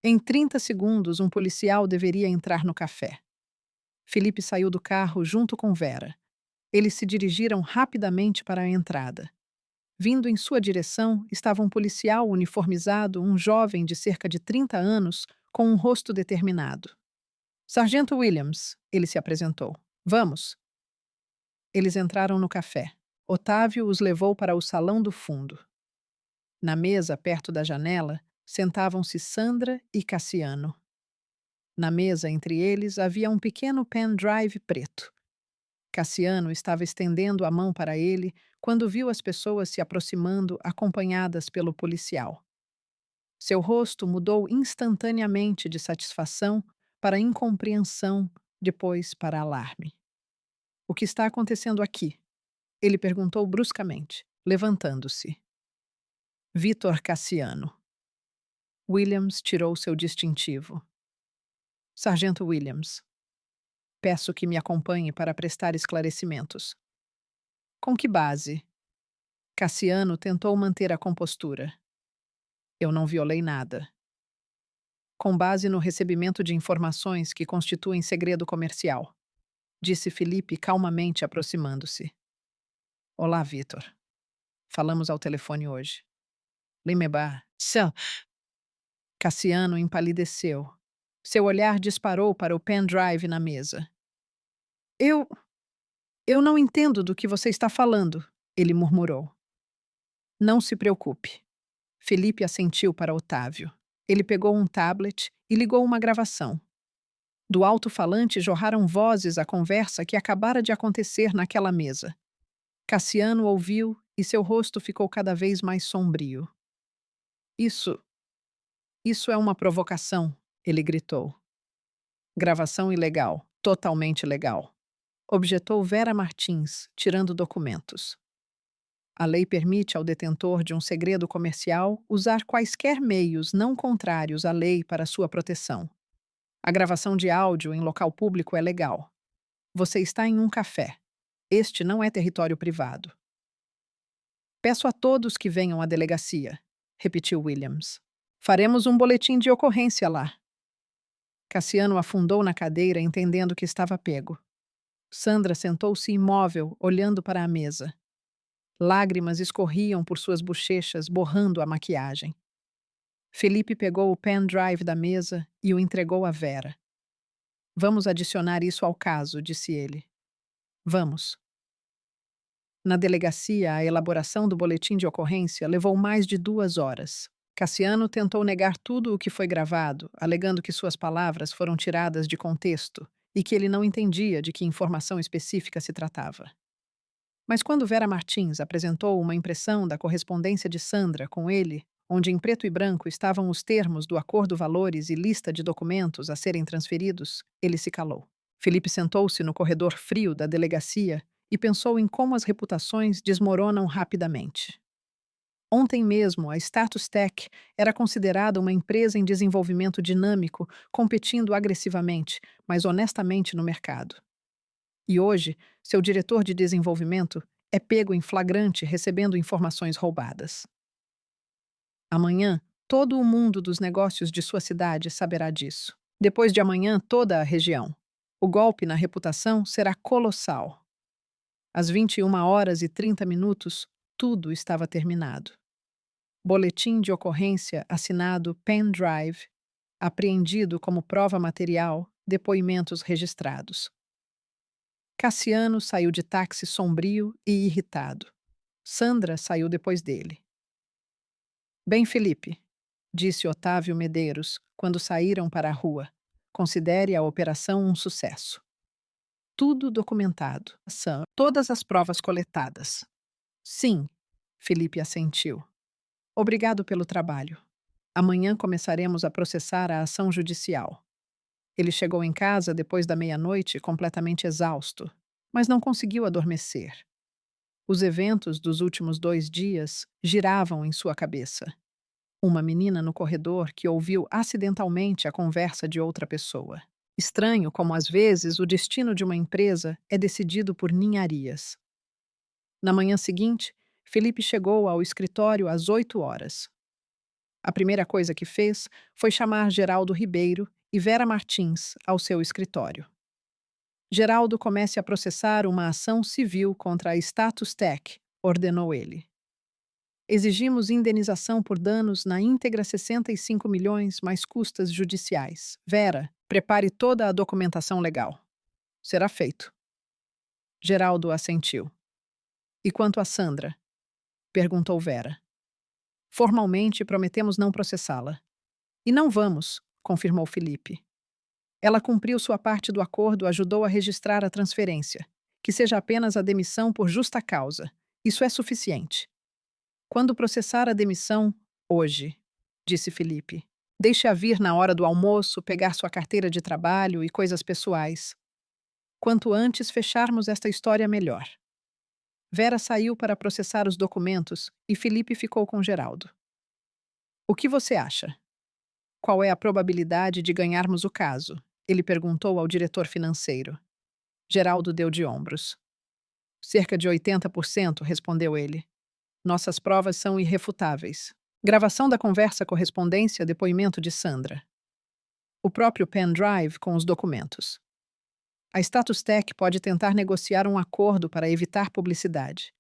Em 30 segundos, um policial deveria entrar no café. Felipe saiu do carro junto com Vera. Eles se dirigiram rapidamente para a entrada. Vindo em sua direção estava um policial uniformizado, um jovem de cerca de 30 anos, com um rosto determinado. Sargento Williams, ele se apresentou. Vamos. Eles entraram no café. Otávio os levou para o salão do fundo. Na mesa, perto da janela, sentavam-se Sandra e Cassiano. Na mesa, entre eles, havia um pequeno pendrive preto. Cassiano estava estendendo a mão para ele quando viu as pessoas se aproximando, acompanhadas pelo policial. Seu rosto mudou instantaneamente de satisfação para incompreensão, depois para alarme. O que está acontecendo aqui? Ele perguntou bruscamente, levantando-se. Vitor Cassiano. Williams tirou seu distintivo. Sargento Williams. Peço que me acompanhe para prestar esclarecimentos. Com que base? Cassiano tentou manter a compostura. Eu não violei nada. Com base no recebimento de informações que constituem segredo comercial, disse Felipe calmamente aproximando-se. Olá, Vitor. Falamos ao telefone hoje. Limeba. Sir. Cassiano empalideceu. Seu olhar disparou para o pendrive na mesa. Eu. Eu não entendo do que você está falando, ele murmurou. Não se preocupe. Felipe assentiu para Otávio. Ele pegou um tablet e ligou uma gravação. Do alto-falante jorraram vozes à conversa que acabara de acontecer naquela mesa. Cassiano ouviu e seu rosto ficou cada vez mais sombrio. Isso é uma provocação, ele gritou. Gravação ilegal, totalmente legal, objetou Vera Martins, tirando documentos. A lei permite ao detentor de um segredo comercial usar quaisquer meios não contrários à lei para sua proteção. A gravação de áudio em local público é legal. Você está em um café. Este não é território privado. Peço a todos que venham à delegacia, repetiu Williams. Faremos um boletim de ocorrência lá. Cassiano afundou na cadeira, entendendo que estava pego. Sandra sentou-se imóvel, olhando para a mesa. Lágrimas escorriam por suas bochechas, borrando a maquiagem. Felipe pegou o pendrive da mesa e o entregou a Vera. Vamos adicionar isso ao caso, disse ele. Vamos. Na delegacia, a elaboração do boletim de ocorrência levou mais de 2 horas. Cassiano tentou negar tudo o que foi gravado, alegando que suas palavras foram tiradas de contexto e que ele não entendia de que informação específica se tratava. Mas quando Vera Martins apresentou uma impressão da correspondência de Sandra com ele, onde em preto e branco estavam os termos do acordo valores e lista de documentos a serem transferidos, ele se calou. Felipe sentou-se no corredor frio da delegacia e pensou em como as reputações desmoronam rapidamente. Ontem mesmo, a Status Tech era considerada uma empresa em desenvolvimento dinâmico, competindo agressivamente, mas honestamente no mercado. E hoje, seu diretor de desenvolvimento é pego em flagrante recebendo informações roubadas. Amanhã, todo o mundo dos negócios de sua cidade saberá disso. Depois de amanhã, toda a região. O golpe na reputação será colossal. Às 21h30, tudo estava terminado. Boletim de ocorrência assinado pendrive, apreendido como prova material, depoimentos registrados. Cassiano saiu de táxi sombrio e irritado. Sandra saiu depois dele. Bem, Felipe, disse Otávio Medeiros, quando saíram para a rua. Considere a operação um sucesso. Tudo documentado. Todas as provas coletadas. Sim, Felipe assentiu. Obrigado pelo trabalho. Amanhã começaremos a processar a ação judicial. Ele chegou em casa depois da meia-noite completamente exausto, mas não conseguiu adormecer. Os eventos dos últimos 2 dias giravam em sua cabeça. Uma menina no corredor que ouviu acidentalmente a conversa de outra pessoa. Estranho como às vezes o destino de uma empresa é decidido por ninharias. Na manhã seguinte, Felipe chegou ao escritório às 8 horas. A primeira coisa que fez foi chamar Geraldo Ribeiro e Vera Martins ao seu escritório. Geraldo comece a processar uma ação civil contra a Status Tech, ordenou ele. Exigimos indenização por danos na íntegra 65 milhões mais custas judiciais. Vera, prepare toda a documentação legal. Será feito. Geraldo assentiu. E quanto a Sandra? Perguntou Vera. Formalmente prometemos não processá-la. E não vamos, confirmou Felipe. Ela cumpriu sua parte do acordo, ajudou a registrar a transferência. Que seja apenas a demissão por justa causa. Isso é suficiente. Quando processar a demissão, hoje, disse Felipe. Deixe-a vir na hora do almoço, pegar sua carteira de trabalho e coisas pessoais. Quanto antes fecharmos esta história, melhor. Vera saiu para processar os documentos e Felipe ficou com Geraldo. O que você acha? Qual é a probabilidade de ganharmos o caso? Ele perguntou ao diretor financeiro. Geraldo deu de ombros. Cerca de 80%, respondeu ele. Nossas provas são irrefutáveis. Gravação da conversa, correspondência, depoimento de Sandra. O próprio pendrive com os documentos. A Status Tech pode tentar negociar um acordo para evitar publicidade.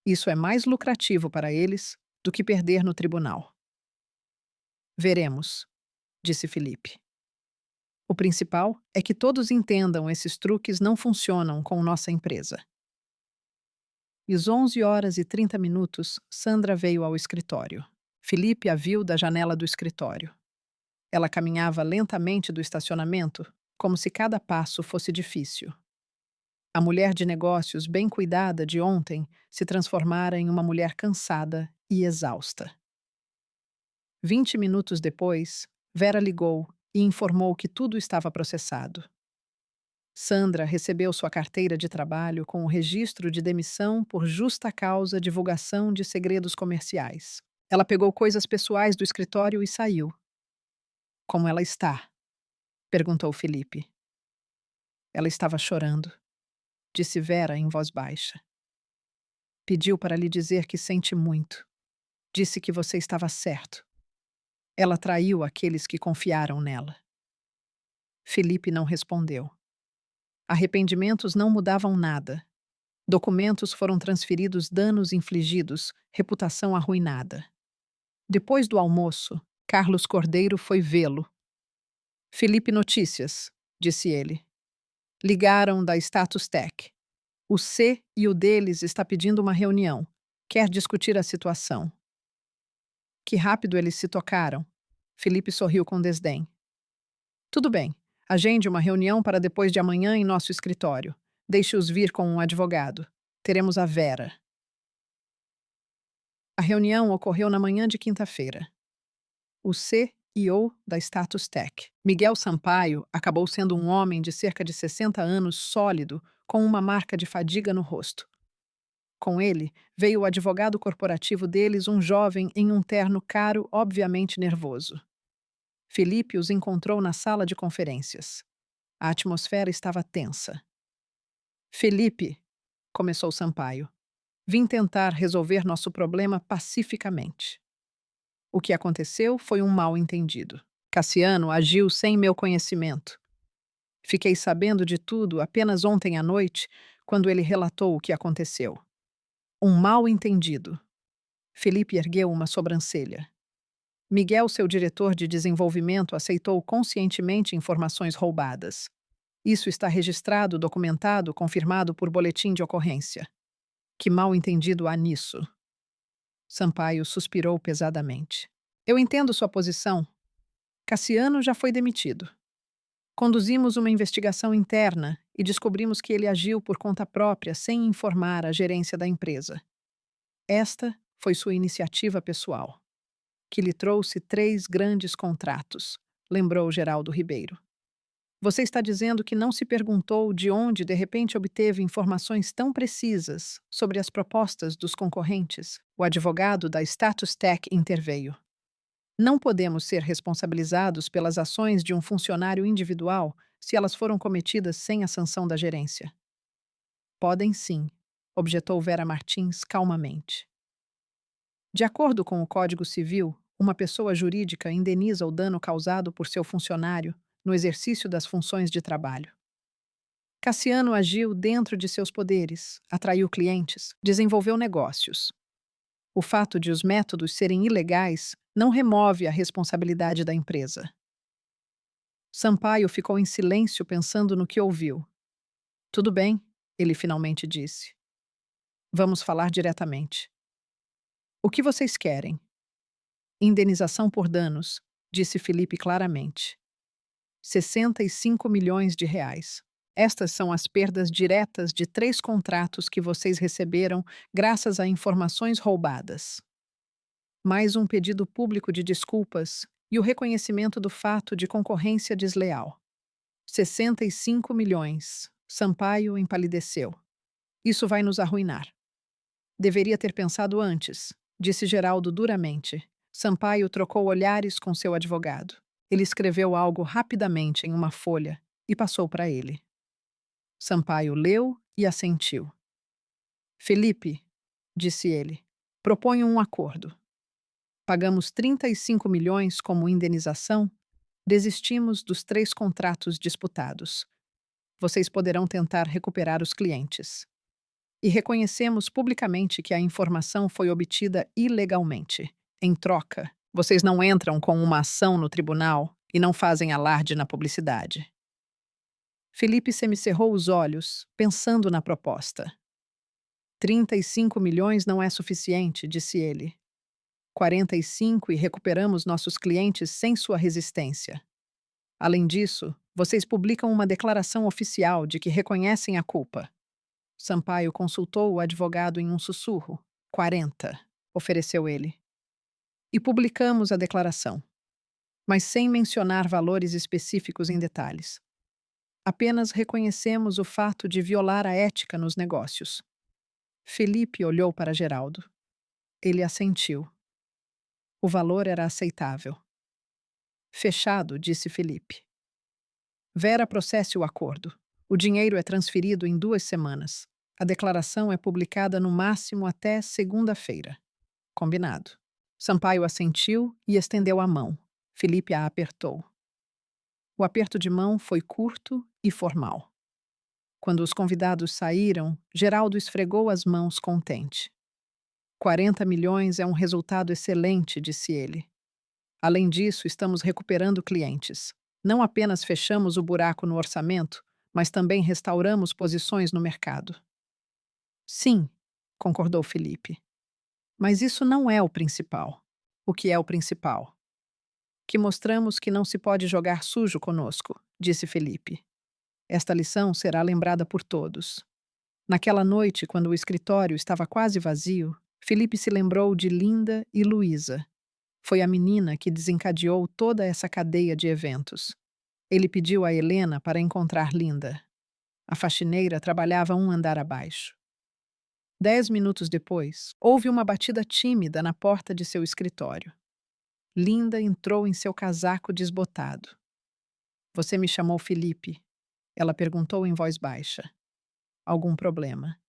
Isso é mais lucrativo para eles do que perder no tribunal. Veremos, disse Felipe. O principal é que todos entendam esses truques não funcionam com nossa empresa. Às 11h30, Sandra veio ao escritório. Felipe a viu da janela do escritório. Ela caminhava lentamente do estacionamento, como se cada passo fosse difícil. A mulher de negócios bem cuidada de ontem se transformara em uma mulher cansada e exausta. 20 minutos depois, Vera ligou e informou que tudo estava processado. Sandra recebeu sua carteira de trabalho com o registro de demissão por justa causa divulgação de segredos comerciais. Ela pegou coisas pessoais do escritório e saiu. Como ela está? Perguntou Felipe. Ela estava chorando, disse Vera em voz baixa. Pediu para lhe dizer que sente muito. Disse que você estava certo. Ela traiu aqueles que confiaram nela. Felipe não respondeu. Arrependimentos não mudavam nada. Documentos foram transferidos, danos infligidos, reputação arruinada. Depois do almoço, Carlos Cordeiro foi vê-lo. Felipe Notícias, disse ele. Ligaram da Status Tech. O C e o deles está pedindo uma reunião. Quer discutir a situação. Que rápido eles se tocaram. Felipe sorriu com desdém. Tudo bem. Agende uma reunião para depois de amanhã em nosso escritório. Deixe-os vir com um advogado. Teremos a Vera. A reunião ocorreu na manhã de quinta-feira. O CEO da Status Tech, Miguel Sampaio, acabou sendo um homem de cerca de 60 anos sólido, com uma marca de fadiga no rosto. Com ele, veio o advogado corporativo deles, um jovem em um terno caro, obviamente nervoso. Felipe os encontrou na sala de conferências. A atmosfera estava tensa. Felipe, começou Sampaio, vim tentar resolver nosso problema pacificamente. O que aconteceu foi um mal-entendido. Cassiano agiu sem meu conhecimento. Fiquei sabendo de tudo apenas ontem à noite, quando ele relatou o que aconteceu. Um mal-entendido. Felipe ergueu uma sobrancelha. Miguel, seu diretor de desenvolvimento, aceitou conscientemente informações roubadas. Isso está registrado, documentado, confirmado por boletim de ocorrência. Que mal-entendido há nisso? Sampaio suspirou pesadamente. Eu entendo sua posição. Cassiano já foi demitido. Conduzimos uma investigação interna e descobrimos que ele agiu por conta própria sem informar a gerência da empresa. Esta foi sua iniciativa pessoal, que lhe trouxe 3 grandes contratos, lembrou Geraldo Ribeiro. Você está dizendo que não se perguntou de onde de repente obteve informações tão precisas sobre as propostas dos concorrentes? O advogado da Status Tech interveio. Não podemos ser responsabilizados pelas ações de um funcionário individual se elas foram cometidas sem a sanção da gerência. Podem sim, objetou Vera Martins calmamente. De acordo com o Código Civil, uma pessoa jurídica indeniza o dano causado por seu funcionário no exercício das funções de trabalho. Cassiano agiu dentro de seus poderes, atraiu clientes, desenvolveu negócios. O fato de os métodos serem ilegais não remove a responsabilidade da empresa. Sampaio ficou em silêncio pensando no que ouviu. Tudo bem, ele finalmente disse. Vamos falar diretamente. O que vocês querem? Indenização por danos, disse Felipe claramente. 65 milhões de reais. Estas são as perdas diretas de 3 contratos que vocês receberam graças a informações roubadas. Mais um pedido público de desculpas e o reconhecimento do fato de concorrência desleal. 65 milhões. Sampaio empalideceu. Isso vai nos arruinar. Deveria ter pensado antes, disse Geraldo duramente. Sampaio trocou olhares com seu advogado. Ele escreveu algo rapidamente em uma folha e passou para ele. Sampaio leu e assentiu. Felipe, disse ele, proponho um acordo. Pagamos 35 milhões como indenização, desistimos dos 3 contratos disputados. Vocês poderão tentar recuperar os clientes. E reconhecemos publicamente que a informação foi obtida ilegalmente. Em troca, vocês não entram com uma ação no tribunal e não fazem alarde na publicidade. Felipe semicerrou os olhos, pensando na proposta. 35 milhões não é suficiente, disse ele. 45 e recuperamos nossos clientes sem sua resistência. Além disso, vocês publicam uma declaração oficial de que reconhecem a culpa. Sampaio consultou o advogado em um sussurro. 40, ofereceu ele. E publicamos a declaração, mas sem mencionar valores específicos em detalhes. Apenas reconhecemos o fato de violar a ética nos negócios. Felipe olhou para Geraldo. Ele assentiu. O valor era aceitável. Fechado, disse Felipe. Vera processe o acordo. O dinheiro é transferido em 2 semanas. A declaração é publicada no máximo até segunda-feira. Combinado. Sampaio assentiu e estendeu a mão. Felipe a apertou. O aperto de mão foi curto e formal. Quando os convidados saíram, Geraldo esfregou as mãos contente. 40 milhões é um resultado excelente, disse ele. Além disso, estamos recuperando clientes. Não apenas fechamos o buraco no orçamento, mas também restauramos posições no mercado. Sim, concordou Felipe. Mas isso não é o principal. O que é o principal? Que mostramos que não se pode jogar sujo conosco, disse Felipe. Esta lição será lembrada por todos. Naquela noite, quando o escritório estava quase vazio, Felipe se lembrou de Linda e Luísa. Foi a menina que desencadeou toda essa cadeia de eventos. Ele pediu a Helena para encontrar Linda. A faxineira trabalhava um andar abaixo. 10 minutos depois, houve uma batida tímida na porta de seu escritório. Linda entrou em seu casaco desbotado. Você me chamou Felipe? Ela perguntou em voz baixa. Algum problema?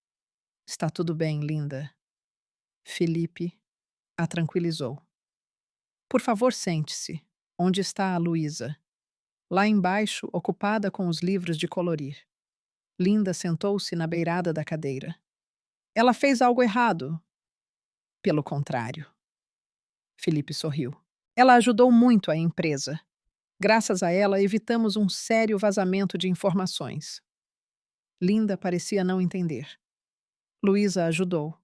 Está tudo bem, Linda. Felipe a tranquilizou. Por favor, sente-se. Onde está a Luísa? Lá embaixo, ocupada com os livros de colorir. Linda sentou-se na beirada da cadeira. Ela fez algo errado. Pelo contrário. Felipe sorriu. Ela ajudou muito a empresa. Graças a ela, evitamos um sério vazamento de informações. Linda parecia não entender. Luísa ajudou.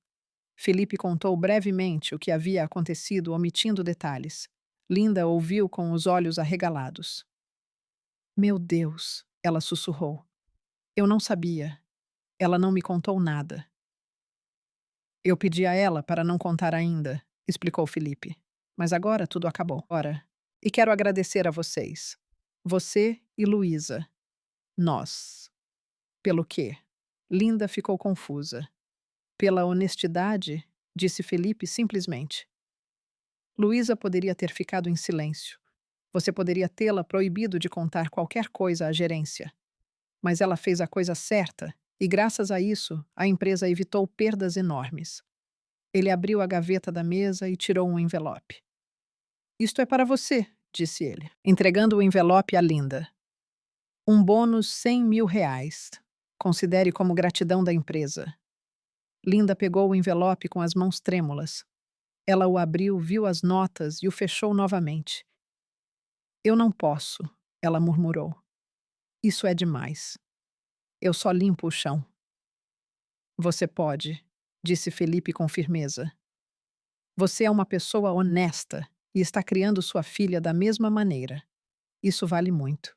Felipe contou brevemente o que havia acontecido, omitindo detalhes. Linda ouviu com os olhos arregalados. Meu Deus, ela sussurrou. Eu não sabia. Ela não me contou nada. Eu pedi a ela para não contar ainda, explicou Felipe. Mas agora tudo acabou. Ora, e quero agradecer a vocês. Você e Luísa. Nós. Pelo quê? Linda ficou confusa. Pela honestidade, disse Felipe simplesmente. Luísa poderia ter ficado em silêncio. Você poderia tê-la proibido de contar qualquer coisa à gerência. Mas ela fez a coisa certa E graças a isso, a empresa evitou perdas enormes. Ele abriu a gaveta da mesa e tirou um envelope. Isto é para você, disse ele, entregando o envelope a Linda. Um bônus R$ 100.000. Considere como gratidão da empresa. Linda pegou o envelope com as mãos trêmulas. Ela o abriu, viu as notas e o fechou novamente. Eu não posso, ela murmurou. Isso é demais. Eu só limpo o chão. Você pode, disse Felipe com firmeza. Você é uma pessoa honesta e está criando sua filha da mesma maneira. Isso vale muito.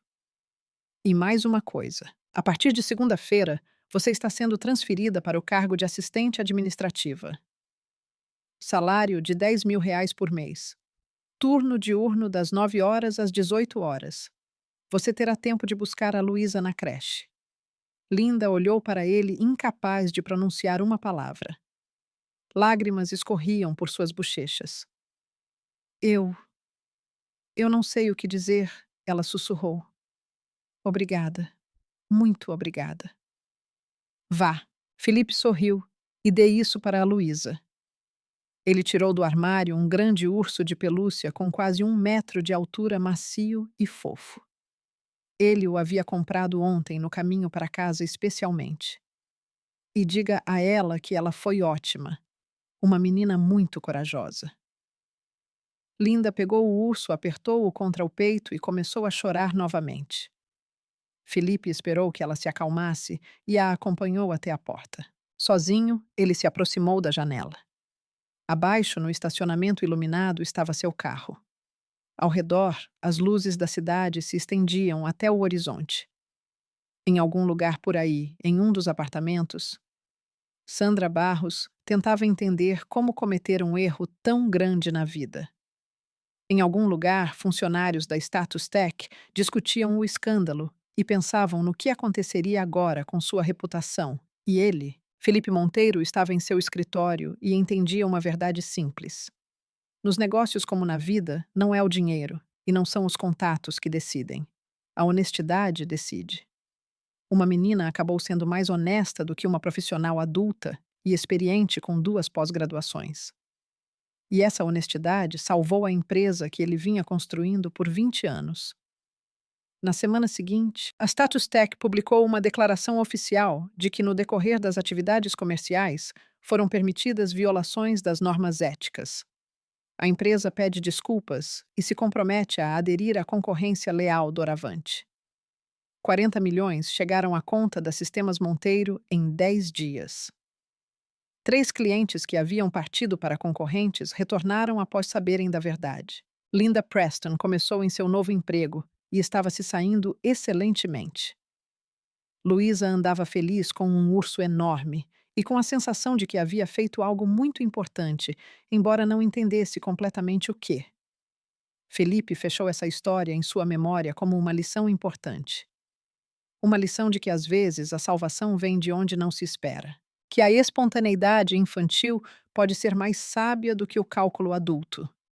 E mais uma coisa: a partir de segunda-feira, você está sendo transferida para o cargo de assistente administrativa. Salário de R$ 10.000 por mês. Turno diurno das 9 horas às 18 horas. Você terá tempo de buscar a Luísa na creche. Linda olhou para ele incapaz de pronunciar uma palavra. Lágrimas escorriam por suas bochechas. Eu. Eu não sei o que dizer, ela sussurrou. Obrigada. Muito obrigada. Vá. Felipe sorriu e dê isso para a Luísa. Ele tirou do armário um grande urso de pelúcia com quase 1 metro de altura, macio e fofo. Ele o havia comprado ontem no caminho para casa especialmente. E diga a ela que ela foi ótima. Uma menina muito corajosa. Linda pegou o urso, apertou-o contra o peito e começou a chorar novamente. Felipe esperou que ela se acalmasse e a acompanhou até a porta. Sozinho, ele se aproximou da janela. Abaixo, no estacionamento iluminado, estava seu carro. Ao redor, as luzes da cidade se estendiam até o horizonte. Em algum lugar por aí, em um dos apartamentos, Sandra Barros tentava entender como cometer um erro tão grande na vida. Em algum lugar, funcionários da Status Tech discutiam o escândalo e pensavam no que aconteceria agora com sua reputação. E ele, Felipe Monteiro, estava em seu escritório e entendia uma verdade simples. Nos negócios como na vida, não é o dinheiro e não são os contatos que decidem. A honestidade decide. Uma menina acabou sendo mais honesta do que uma profissional adulta e experiente com 2 pós-graduações. E essa honestidade salvou a empresa que ele vinha construindo por 20 anos. Na semana seguinte, a Status Tech publicou uma declaração oficial de que, no decorrer das atividades comerciais, foram permitidas violações das normas éticas. A empresa pede desculpas e se compromete a aderir à concorrência leal doravante. 40 milhões chegaram à conta da Sistemas Monteiro em 10 dias. 3 clientes que haviam partido para concorrentes retornaram após saberem da verdade. Linda Preston começou em seu novo emprego e estava se saindo excelentemente. Luísa andava feliz com um urso enorme e com a sensação de que havia feito algo muito importante, embora não entendesse completamente o que. Felipe fechou essa história em sua memória como uma lição importante. Uma lição de que às vezes a salvação vem de onde não se espera. Que a espontaneidade infantil pode ser mais sábia do que o cálculo adulto.